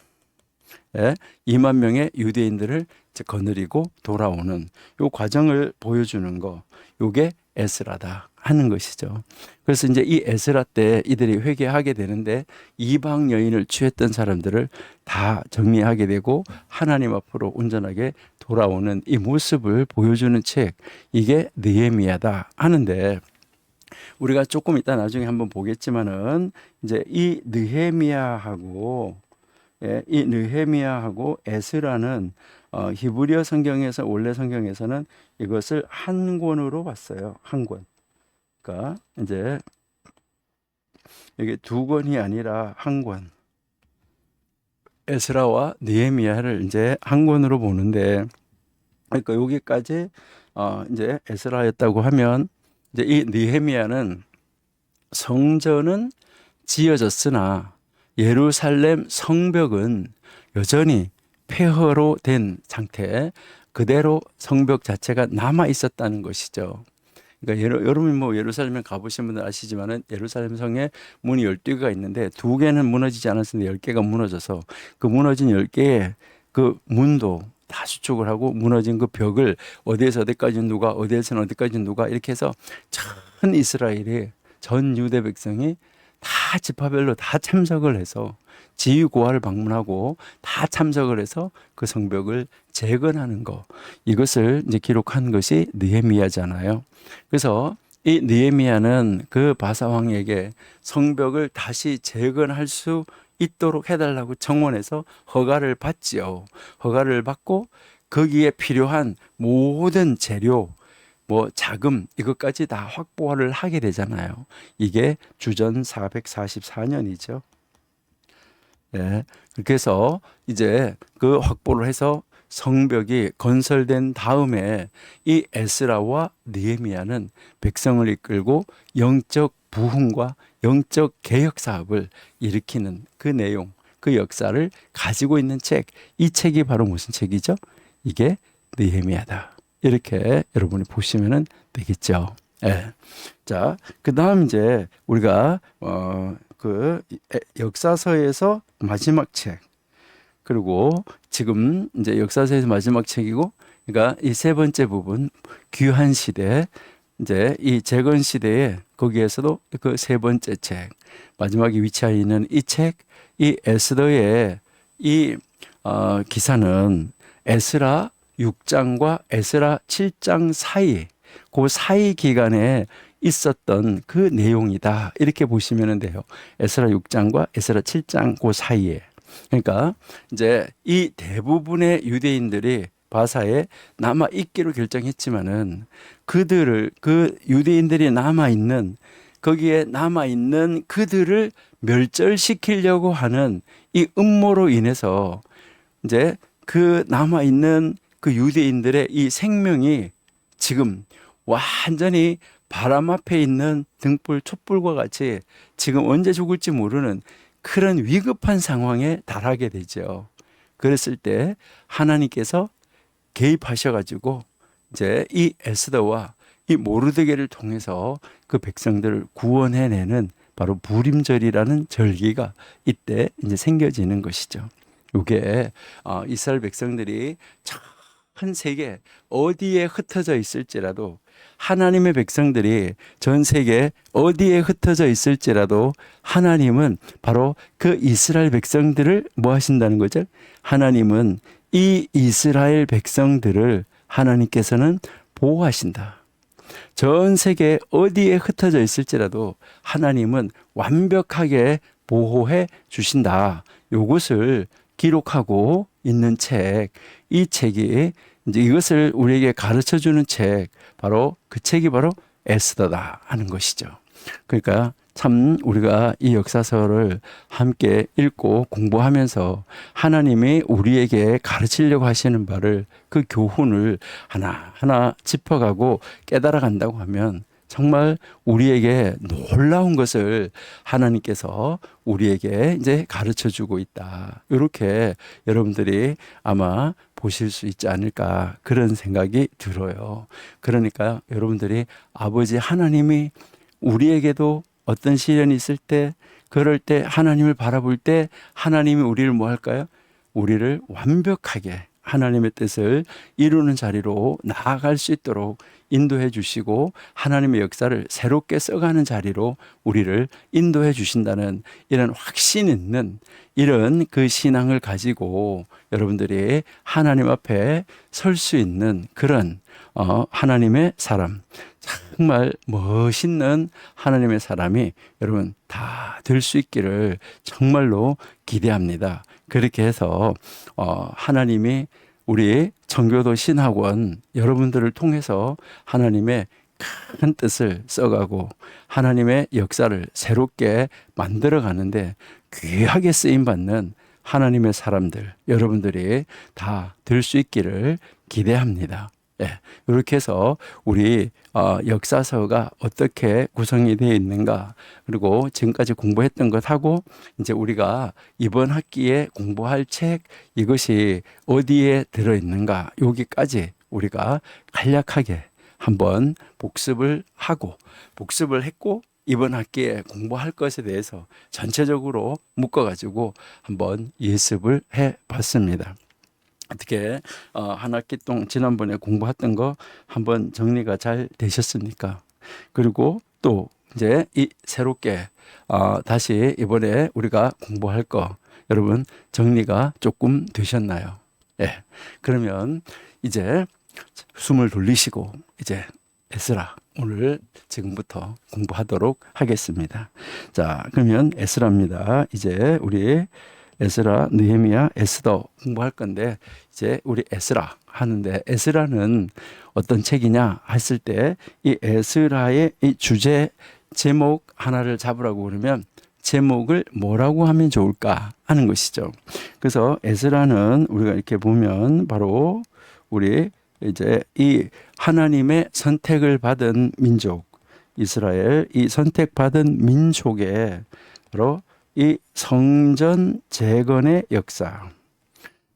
2만 명의 유대인들을 이제 거느리고 돌아오는 요 과정을 보여주는 거, 요게 에스라다 하는 것이죠. 그래서 이제 이 에스라 때 이들이 회개하게 되는데, 이방 여인을 취했던 사람들을 다 정리하게 되고 하나님 앞으로 온전하게 돌아오는 이 모습을 보여주는 책, 이게 느헤미야다 하는데, 우리가 조금 이따 나중에 한번 보겠지만은 이제 이 느헤미야하고 에스라는 히브리어 성경에서, 원래 성경에서는 이것을 한 권으로 봤어요. 한 권. 그러니까 이제 이게 두 권이 아니라 한 권. 에스라와 느헤미야를 이제 한 권으로 보는데, 그러니까 여기까지 이제 에스라였다고 하면, 이제 이 느헤미야는 성전은 지어졌으나 예루살렘 성벽은 여전히 폐허로 된 상태, 그대로 성벽 자체가 남아 있었다는 것이죠. 그러니까 여러분 뭐 예루살렘에 가보신 분들 아시지만은 예루살렘 성에 문이 12개가 있는데 2개는 무너지지 않았는데 10개가 무너져서, 그 무너진 10개의 그 문도 다 수축을 하고, 무너진 그 벽을 어디에서 어디까지 누가, 어디에서는 어디까지 누가, 이렇게 해서 전 이스라엘이, 전 유대 백성이 다 지파별로 다 참석을 해서 지휘고아를 방문하고 다 참석을 해서 그 성벽을 재건하는 거, 이것을 이제 기록한 것이 느헤미야잖아요. 그래서 이 느헤미야는 그 바사 왕에게 성벽을 다시 재건할 수 있도록 해달라고 청원해서 허가를 받지요. 허가를 받고 거기에 필요한 모든 재료, 뭐 자금, 이것까지 다 확보를 하게 되잖아요. 이게 주전 444년이죠. 네. 그래서 이제 그 확보를 해서 성벽이 건설된 다음에 이 에스라와 느헤미야는 백성을 이끌고 영적 부흥과 영적 개혁 사업을 일으키는 그 내용, 그 역사를 가지고 있는 책, 이 책이 바로 무슨 책이죠? 이게 느헤미야다. 이렇게 여러분이 보시면 되겠죠. 예. 자, 그 다음 이제 우리가 그 역사서에서 마지막 책, 그리고 지금 이제 역사서에서 마지막 책이고, 그러니까 이 세 번째 부분, 귀한 시대, 이제 이 재건 시대에 거기에서도 그 세 번째 책, 마지막에 위치해 있는 이 책, 이 에스더의 이 기사는 에스라 6장과 에스라 7장 사이, 그 사이 기간에 있었던 그 내용이다. 이렇게 보시면 돼요. 에스라 6장과 에스라 7장 그 사이에. 그러니까 이제 이 대부분의 유대인들이 바사에 남아 있기로 결정했지만은 그들을 그 유대인들이 남아 있는 거기에 남아 있는 그들을 멸절시키려고 하는 이 음모로 인해서 이제 그 남아 있는 그 유대인들의 이 생명이 지금 완전히 바람 앞에 있는 등불 촛불과 같이 지금 언제 죽을지 모르는 그런 위급한 상황에 달하게 되죠. 그랬을 때 하나님께서 개입하셔가지고 이제 이 에스더와 이 모르드게를 통해서 그 백성들을 구원해내는 바로 부림절이라는 절기가 이때 이제 생겨지는 것이죠. 이게 이스라엘 백성들이 전 세계 어디에 흩어져 있을지라도 하나님의 백성들이 전 세계 어디에 흩어져 있을지라도 하나님은 바로 그 이스라엘 백성들을 뭐 하신다는 거죠? 하나님은 이 이스라엘 백성들을 하나님께서는 보호하신다. 전 세계 어디에 흩어져 있을지라도 하나님은 완벽하게 보호해 주신다. 이것을 기록하고 있는 책, 이 책이 이제 이것을 우리에게 가르쳐 주는 책, 바로 그 책이 바로 에스더다 하는 것이죠. 그러니까 참 우리가 이 역사서를 함께 읽고 공부하면서 하나님이 우리에게 가르치려고 하시는 바를 그 교훈을 하나하나 짚어가고 깨달아 간다고 하면 정말 우리에게 놀라운 것을 하나님께서 우리에게 이제 가르쳐 주고 있다. 이렇게 여러분들이 아마 보실 수 있지 않을까 그런 생각이 들어요. 그러니까 여러분들이 아버지 하나님이 우리에게도 어떤 시련이 있을 때 그럴 때 하나님을 바라볼 때 하나님이 우리를 뭐 할까요? 우리를 완벽하게 하나님의 뜻을 이루는 자리로 나아갈 수 있도록 인도해 주시고 하나님의 역사를 새롭게 써가는 자리로 우리를 인도해 주신다는 이런 확신 있는 이런 그 신앙을 가지고 여러분들이 하나님 앞에 설 수 있는 그런 하나님의 사람, 정말 멋있는 하나님의 사람이 여러분 다 될 수 있기를 정말로 기대합니다. 그렇게 해서 하나님이 우리 정교도 신학원 여러분들을 통해서 하나님의 큰 뜻을 써가고 하나님의 역사를 새롭게 만들어 가는데 귀하게 쓰임받는 하나님의 사람들 여러분들이 다 될 수 있기를 기대합니다. 예, 이렇게 해서 우리 역사서가 어떻게 구성이 되어 있는가, 그리고 지금까지 공부했던 것하고 이제 우리가 이번 학기에 공부할 책 이것이 어디에 들어있는가, 여기까지 우리가 간략하게 한번 복습을 했고 이번 학기에 공부할 것에 대해서 전체적으로 묶어가지고 한번 예습을 해봤습니다. 어떻게 한 학기 동안 지난번에 공부했던 거 한번 정리가 잘 되셨습니까? 그리고 또 이제 이 새롭게 다시 이번에 우리가 공부할 거 여러분 정리가 조금 되셨나요? 예. 그러면 이제 숨을 돌리시고 이제 에스라 오늘 지금부터 공부하도록 하겠습니다. 자, 그러면 에스라입니다. 이제 우리 에스라, 느헤미야, 에스더 공부할 건데 이제 우리 에스라 하는데 에스라는 어떤 책이냐 했을 때 이 에스라의 이 주제 제목 하나를 잡으라고 그러면 제목을 뭐라고 하면 좋을까 하는 것이죠. 그래서 에스라는 우리가 이렇게 보면 바로 우리 이제 이 하나님의 선택을 받은 민족 이스라엘, 이 선택받은 민족의 바로 이 성전 재건의 역사.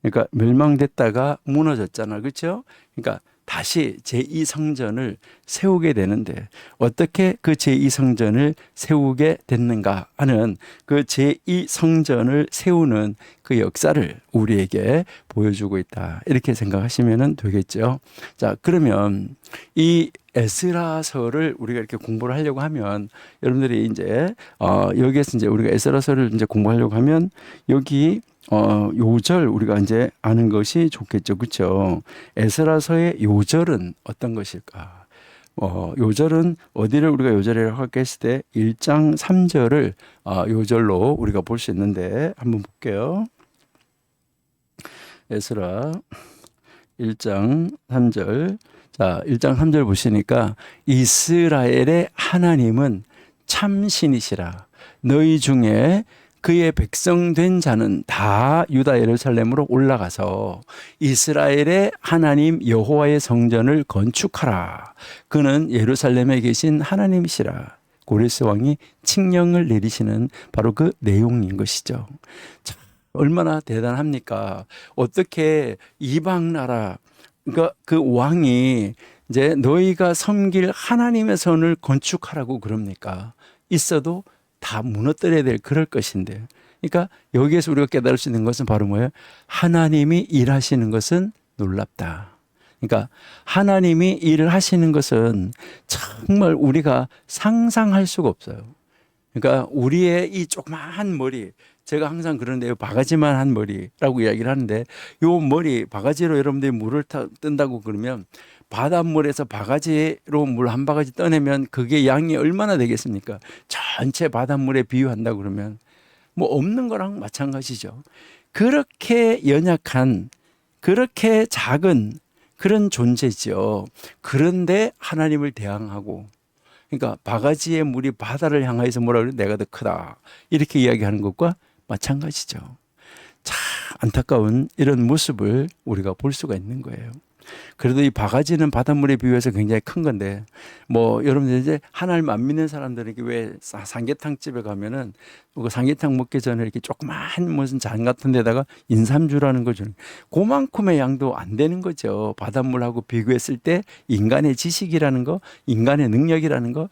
그러니까 멸망됐다가 무너졌잖아. 그렇죠? 그러니까 다시 제2성전을 세우게 되는데 어떻게 그 제2성전을 세우게 됐는가 하는 그 제2성전을 세우는 그 역사를 우리에게 보여주고 있다. 이렇게 생각하시면 되겠죠. 자, 그러면 이 에스라서를 우리가 이렇게 공부를 하려고 하면 여러분들이 이제 여기에서 이제 우리가 에스라서를 이제 공부하려고 하면 여기 요절 우리가 이제 아는 것이 좋겠죠. 그렇죠? 에스라서의 요절은 어떤 것일까? 요절은 어디를 우리가 요절이라고 할까 했을 때 1장 3절을 요절로 우리가 볼 수 있는데 한번 볼게요. 에스라 1장 3절. 자, 1장 3절 보시니까 이스라엘의 하나님은 참신이시라. 너희 중에 그의 백성 된 자는 다 유다 예루살렘으로 올라가서 이스라엘의 하나님 여호와의 성전을 건축하라. 그는 예루살렘에 계신 하나님이시라. 고레스 왕이 칙령을 내리시는 바로 그 내용인 것이죠. 자, 얼마나 대단합니까? 어떻게 이방 나라, 그러니까 그 왕이 이제 너희가 섬길 하나님의 선을 건축하라고 그럽니까? 있어도 다 무너뜨려야 될 그럴 것인데. 그러니까 여기에서 우리가 깨달을 수 있는 것은 바로 뭐예요? 하나님이 일하시는 것은 놀랍다. 그러니까 하나님이 일을 하시는 것은 정말 우리가 상상할 수가 없어요. 그러니까 우리의 이 조그마한 머리, 제가 항상 그런데요, 바가지만 한 머리라고 이야기를 하는데, 요 머리 바가지로 여러분들이 물을 뜬다고 그러면 바닷물에서 바가지로 물 한 바가지 떠내면 그게 양이 얼마나 되겠습니까? 전체 바닷물에 비유한다 그러면 뭐 없는 거랑 마찬가지죠. 그렇게 연약한, 그렇게 작은 그런 존재죠. 그런데 하나님을 대항하고, 그러니까 바가지의 물이 바다를 향하여서 뭐라 그래? 내가 더 크다. 이렇게 이야기하는 것과 마찬가지죠. 참 안타까운 이런 모습을 우리가 볼 수가 있는 거예요. 그래도 이 바가지는 바닷물에 비유해서 굉장히 큰 건데, 뭐 여러분들 이제 하나님 안 믿는 사람들에게 왜 삼계탕 집에 가면은 그 삼계탕 먹기 전에 이렇게 조그만 무슨 잔 같은 데다가 인삼주라는 걸 주는, 그만큼의 양도 안 되는 거죠. 바닷물하고 비교했을 때 인간의 지식이라는 거, 인간의 능력이라는 거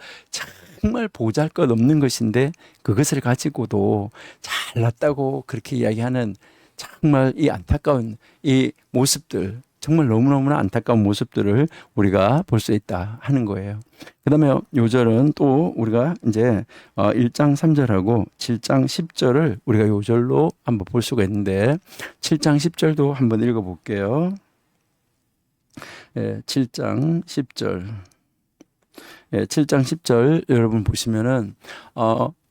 정말 보잘것 없는 것인데, 그것을 가지고도 잘났다고 그렇게 이야기하는 정말 이 안타까운 이 모습들, 정말 너무너무나 안타까운 모습들을 우리가 볼 수 있다 하는 거예요. 그 다음에 요절은 또 우리가 이제 1장 3절하고 7장 10절을 우리가 요절로 한번 볼 수가 있는데, 7장 10절도 한번 읽어볼게요. 7장 10절. 7장 10절 여러분 보시면은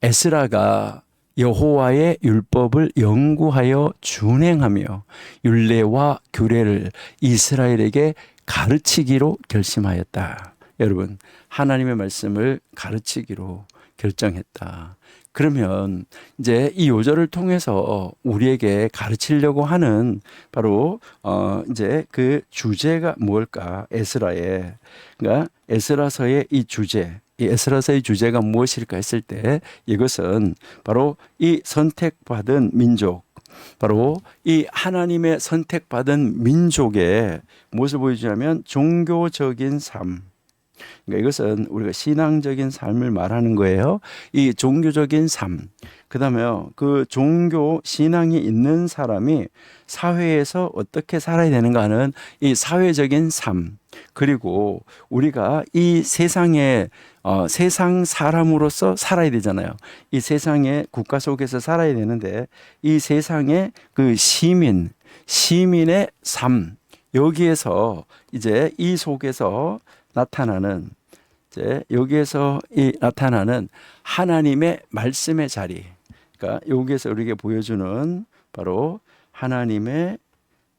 에스라가 여호와의 율법을 연구하여 준행하며 율례와 규례를 이스라엘에게 가르치기로 결심하였다. 여러분, 하나님의 말씀을 가르치기로 결정했다. 그러면 이제 이 요절을 통해서 우리에게 가르치려고 하는 바로 이제 그 주제가 뭘까? 에스라의, 그러니까 에스라서의 이 주제, 이 에스라서의 주제가 무엇일까 했을 때, 이것은 바로 이 선택받은 민족, 바로 이 하나님의 선택받은 민족의 무엇을 보여주냐면 종교적인 삶. 그러니까 이것은 우리가 신앙적인 삶을 말하는 거예요. 이 종교적인 삶. 그다음에요, 그 종교 신앙이 있는 사람이 사회에서 어떻게 살아야 되는가 하는 이 사회적인 삶. 그리고 우리가 이 세상에 세상 사람으로서 살아야 되잖아요. 이 세상의 국가 속에서 살아야 되는데, 이 세상의 그 시민의 삶, 여기에서 이제 이 속에서 나타나는, 이제 여기에서 이 나타나는 하나님의 말씀의 자리, 그러니까 여기에서 우리에게 보여주는 바로 하나님의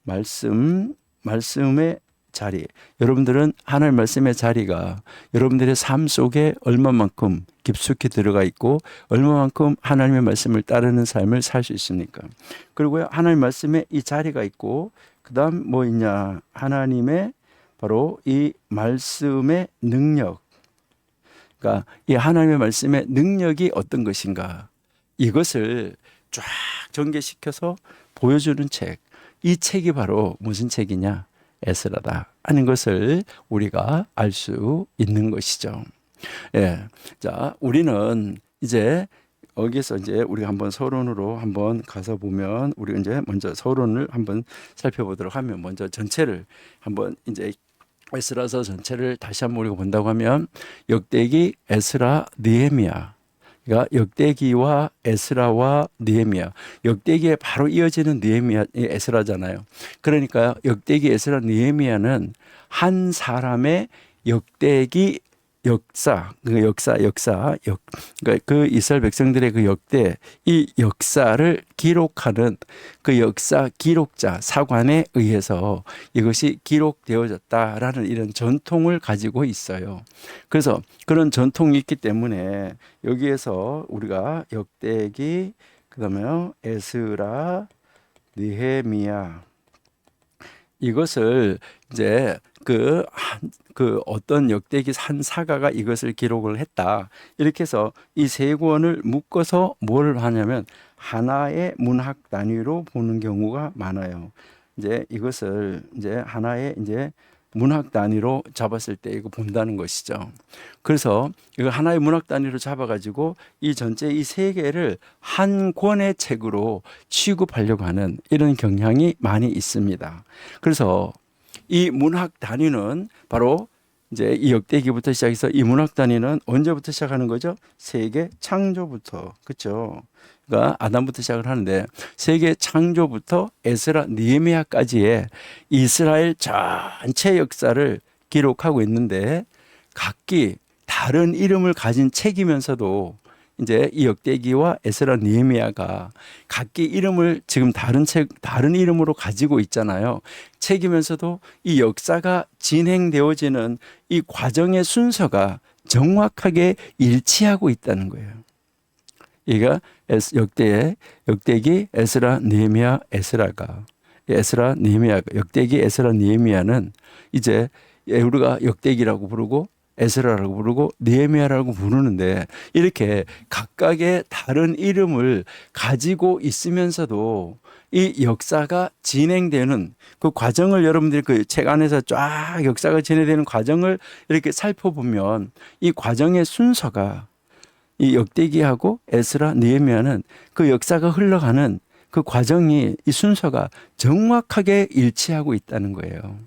말씀의 자리. 여러분들은 하나님 말씀의 자리가 여러분들의 삶 속에 얼마만큼 깊숙이 들어가 있고 얼마만큼 하나님의 말씀을 따르는 삶을 살 수 있습니까? 그리고 하나님 말씀에 이 자리가 있고, 그 다음 뭐 있냐? 하나님의 바로 이 말씀의 능력. 그러니까 이 하나님의 말씀의 능력이 어떤 것인가, 이것을 쫙 전개시켜서 보여주는 책. 이 책이 바로 무슨 책이냐? 에스라다 하는 것을 우리가 알 수 있는 것이죠. 예. 자, 우리는 이제 여기서 이제 우리가 한번 서론으로 한번 가서 보면, 우리 이제 먼저 서론을 한번 살펴보도록 하면, 먼저 전체를 한번 이제 에스라서 전체를 다시 한번 우리가 본다고 하면, 역대기, 에스라, 느헤미야. 그러니까 역대기와 에스라와 느헤미야, 역대기에 바로 이어지는 느헤미야, 에스라잖아요. 그러니까 역대기, 에스라, 느헤미야는 한 사람의 역대기 그러니까 그 이스라엘 백성들의 그 역대, 이 역사를 기록하는 그 역사 기록자 사관에 의해서 이것이 기록되어졌다라는 이런 전통을 가지고 있어요. 그래서 그런 전통이 있기 때문에 여기에서 우리가 역대기, 그다음에 에스라, 느헤미야, 이것을 이제 그 어떤 역대기 한 사가가 이것을 기록을 했다. 이렇게 해서 이 세 권을 묶어서 뭘 하냐면 하나의 문학 단위로 보는 경우가 많아요. 이제 이것을 이제 하나의 이제 문학 단위로 잡았을 때 이거 본다는 것이죠. 그래서 이거 하나의 문학 단위로 잡아가지고 이 전체 이 세 개를 한 권의 책으로 취급하려고 하는 이런 경향이 많이 있습니다. 그래서 이 문학 단위는 바로 이제 이 역대기부터 시작해서 이 문학 단위는 언제부터 시작하는 거죠? 세계 창조부터. 그렇죠? 그러니까 아담부터 시작을 하는데 세계 창조부터 에스라 느헤미야까지의 이스라엘 전체 역사를 기록하고 있는데 각기 다른 이름을 가진 책이면서도 이제 이 역대기와 에스라 느헤미야가 각기 이름을 지금 다른 이름으로 가지고 있잖아요. 책이면서도 이 역사가 진행되어지는 이 과정의 순서가 정확하게 일치하고 있다는 거예요. 이가 역대기 에스라 느헤미야 에스라 느헤미야 역대기 에스라 느헤미야는 이제 우리가 역대기라고 부르고 에스라라고 부르고 느헤미야라고 부르는데 이렇게 각각의 다른 이름을 가지고 있으면서도 이 역사가 진행되는 그 과정을 여러분들이 그 책 안에서 쫙 역사가 진행되는 과정을 이렇게 살펴보면 이 과정의 순서가 이 역대기하고 에스라 느헤미야는 그 역사가 흘러가는 그 과정이 이 순서가 정확하게 일치하고 있다는 거예요.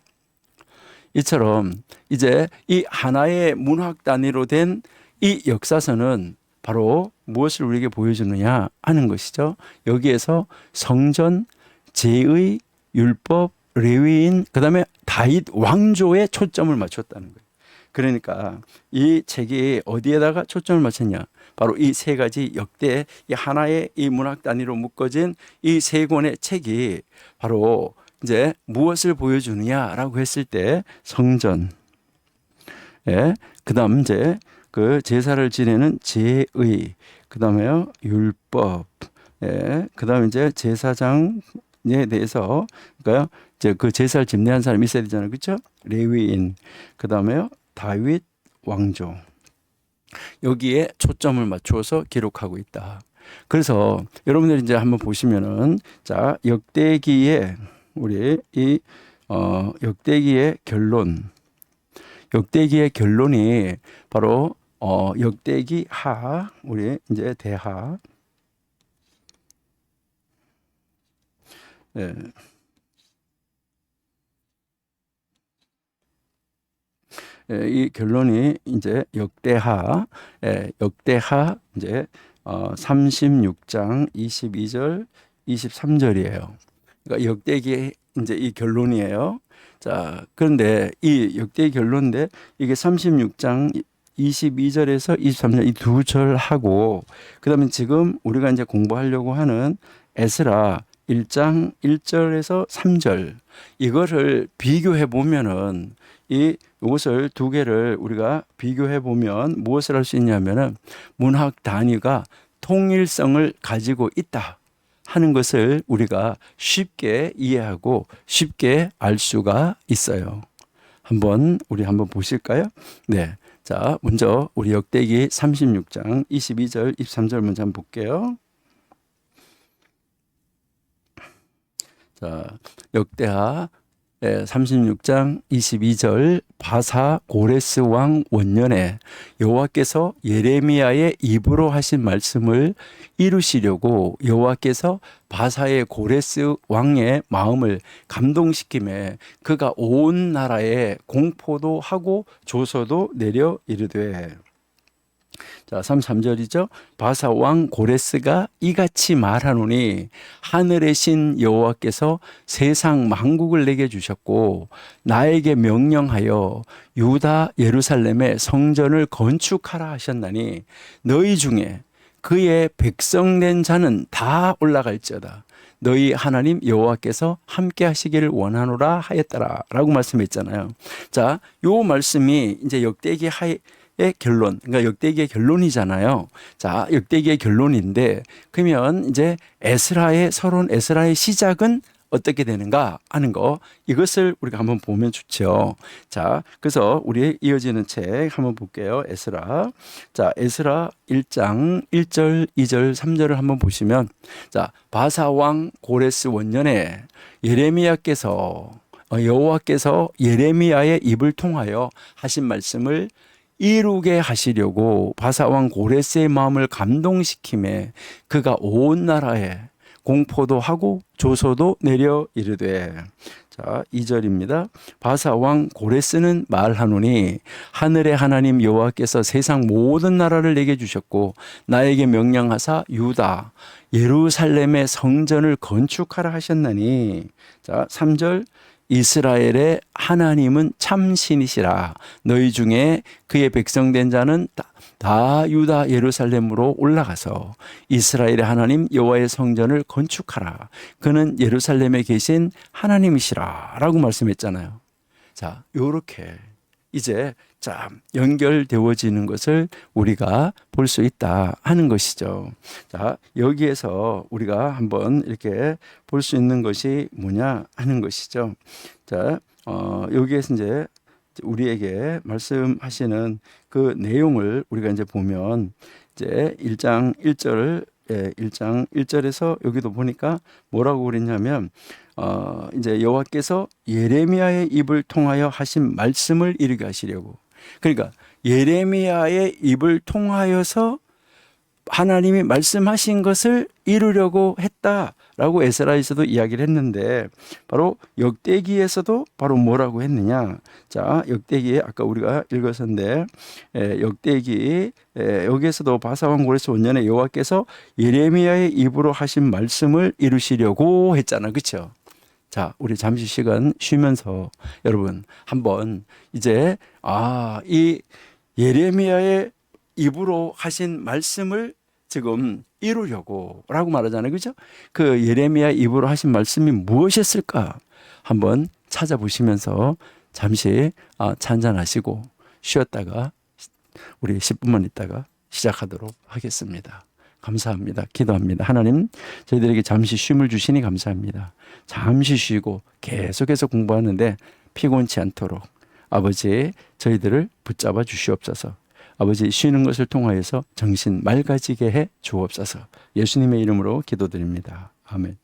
이처럼 이제 이 하나의 문학 단위로 된 이 역사서는 바로 무엇을 우리에게 보여주느냐 하는 것이죠. 여기에서 성전, 제의, 율법, 레위인, 그다음에 다윗 왕조에 초점을 맞췄다는 거예요. 그러니까 이 책이 어디에다가 초점을 맞췄냐? 바로 이 세 가지 역대 이 하나의 이 문학 단위로 묶어진 이 세 권의 책이 바로 이제 무엇을 보여주느냐라고 했을 때 성전, 예, 그다음 이제 그 제사를 지내는 제의, 그다음에 율법, 예, 그다음 이제 제사장에 대해서 그러니까 이제 그 제사를 집례한 사람이 있어야 되잖아요, 그렇죠? 레위인, 그다음에 다윗 왕조. 여기에 초점을 맞추어서 기록하고 있다. 그래서 여러분들이 이제 한번 보시면은 자 역대기에 우리 이 역대기의 결론이 바로 역대기 하 우리 이제 대하 네. 이 결론이 이제 역대하 이제 36장 22절 23절이에요. 그러니까 역대기 이제 이 결론이에요. 자, 그런데 이 역대기 결론인데 이게 36장 22절에서 23절 이 두 절하고 그다음에 지금 우리가 이제 공부하려고 하는 에스라 1장 1절에서 3절 이거를 비교해 보면은 이것을 두 개를 우리가 비교해 보면 무엇을 할 수 있냐면은 문학 단위가 통일성을 가지고 있다 하는 것을 우리가 쉽게 이해하고 쉽게 알 수가 있어요. 우리 한번 보실까요? 네. 자, 먼저 우리 역대기 36장 22절, 23절 먼저 한번 볼게요. 자, 역대하 36장 22절 바사 고레스 왕 원년에 여호와께서 예레미야의 입으로 하신 말씀을 이루시려고 여호와께서 바사의 고레스 왕의 마음을 감동시키매 그가 온 나라에 공포도 하고 조서도 내려 이르되 자, 33절이죠. 바사 왕 고레스가 이같이 말하노니 하늘의 신 여호와께서 세상 만국을 내게 주셨고 나에게 명령하여 유다 예루살렘에 성전을 건축하라 하셨나니 너희 중에 그의 백성된 자는 다 올라갈지어다. 너희 하나님 여호와께서 함께 하시기를 원하노라 하였더라라고 말씀했잖아요. 자, 요 말씀이 이제 역대기 하의 결론, 그러니까 역대기의 결론이잖아요. 자, 역대기의 결론인데 그러면 이제 서론 에스라의 시작은 어떻게 되는가 하는 거, 이것을 우리가 한번 보면 좋죠. 자, 그래서 우리 이어지는 책 한번 볼게요. 에스라. 자, 에스라 1장 1절, 2절, 3절을 한번 보시면, 자, 바사 왕 고레스 원년에 여호와께서 예레미야의 입을 통하여 하신 말씀을 이루게 하시려고 바사 왕 고레스의 마음을 감동시킴에 그가 온 나라에 공포도 하고 조소도 내려 이르되. 자, 2절입니다. 바사 왕 고레스는 말하노니 하늘의 하나님 여호와께서 세상 모든 나라를 내게 주셨고 나에게 명령하사 유다 예루살렘의 성전을 건축하라 하셨나니. 자, 3절. 이스라엘의 하나님은 참 신이시라. 너희 중에 그의 백성된 자는 다 유다 예루살렘으로 올라가서 이스라엘의 하나님 여호와의 성전을 건축하라. 그는 예루살렘에 계신 하나님이시라 라고 말씀했잖아요. 자, 요렇게 이제 연결되어지는 것을 우리가 볼 수 있다 하는 것이죠. 자, 여기에서 우리가 한번 이렇게 볼 수 있는 것이 뭐냐 하는 것이죠. 자, 여기에서 이제 우리에게 말씀하시는 그 내용을 우리가 이제 보면, 이제 1장 1절, 1장 1절에서 여기도 보니까 뭐라고 그랬냐면, 이제 여호와께서 예레미야의 입을 통하여 하신 말씀을 이루게 하시려고. 그러니까 예레미야의 입을 통하여서 하나님이 말씀하신 것을 이루려고 했다라고 에스라에서도 이야기를 했는데, 바로 역대기에서도 바로 뭐라고 했느냐. 자, 역대기에 아까 우리가 읽었었는데, 역대기 여기에서도 바사왕 고레스 원년에 여호와께서 예레미야의 입으로 하신 말씀을 이루시려고 했잖아, 그렇죠? 자, 우리 잠시 시간 쉬면서 여러분 한번 이제 이 예레미야의 입으로 하신 말씀을 지금 이루려고 라고 말하잖아요, 그죠? 그 예레미야 입으로 하신 말씀이 무엇이었을까 한번 찾아보시면서 잠시 찬잔하시고 쉬었다가 우리 10분만 있다가 시작하도록 하겠습니다. 감사합니다. 기도합니다. 하나님, 저희들에게 잠시 쉼을 주시니 감사합니다. 잠시 쉬고 계속해서 공부하는데 피곤치 않도록 아버지 저희들을 붙잡아 주시옵소서. 아버지, 쉬는 것을 통하여서 정신 맑아지게 해 주옵소서. 예수님의 이름으로 기도드립니다. 아멘.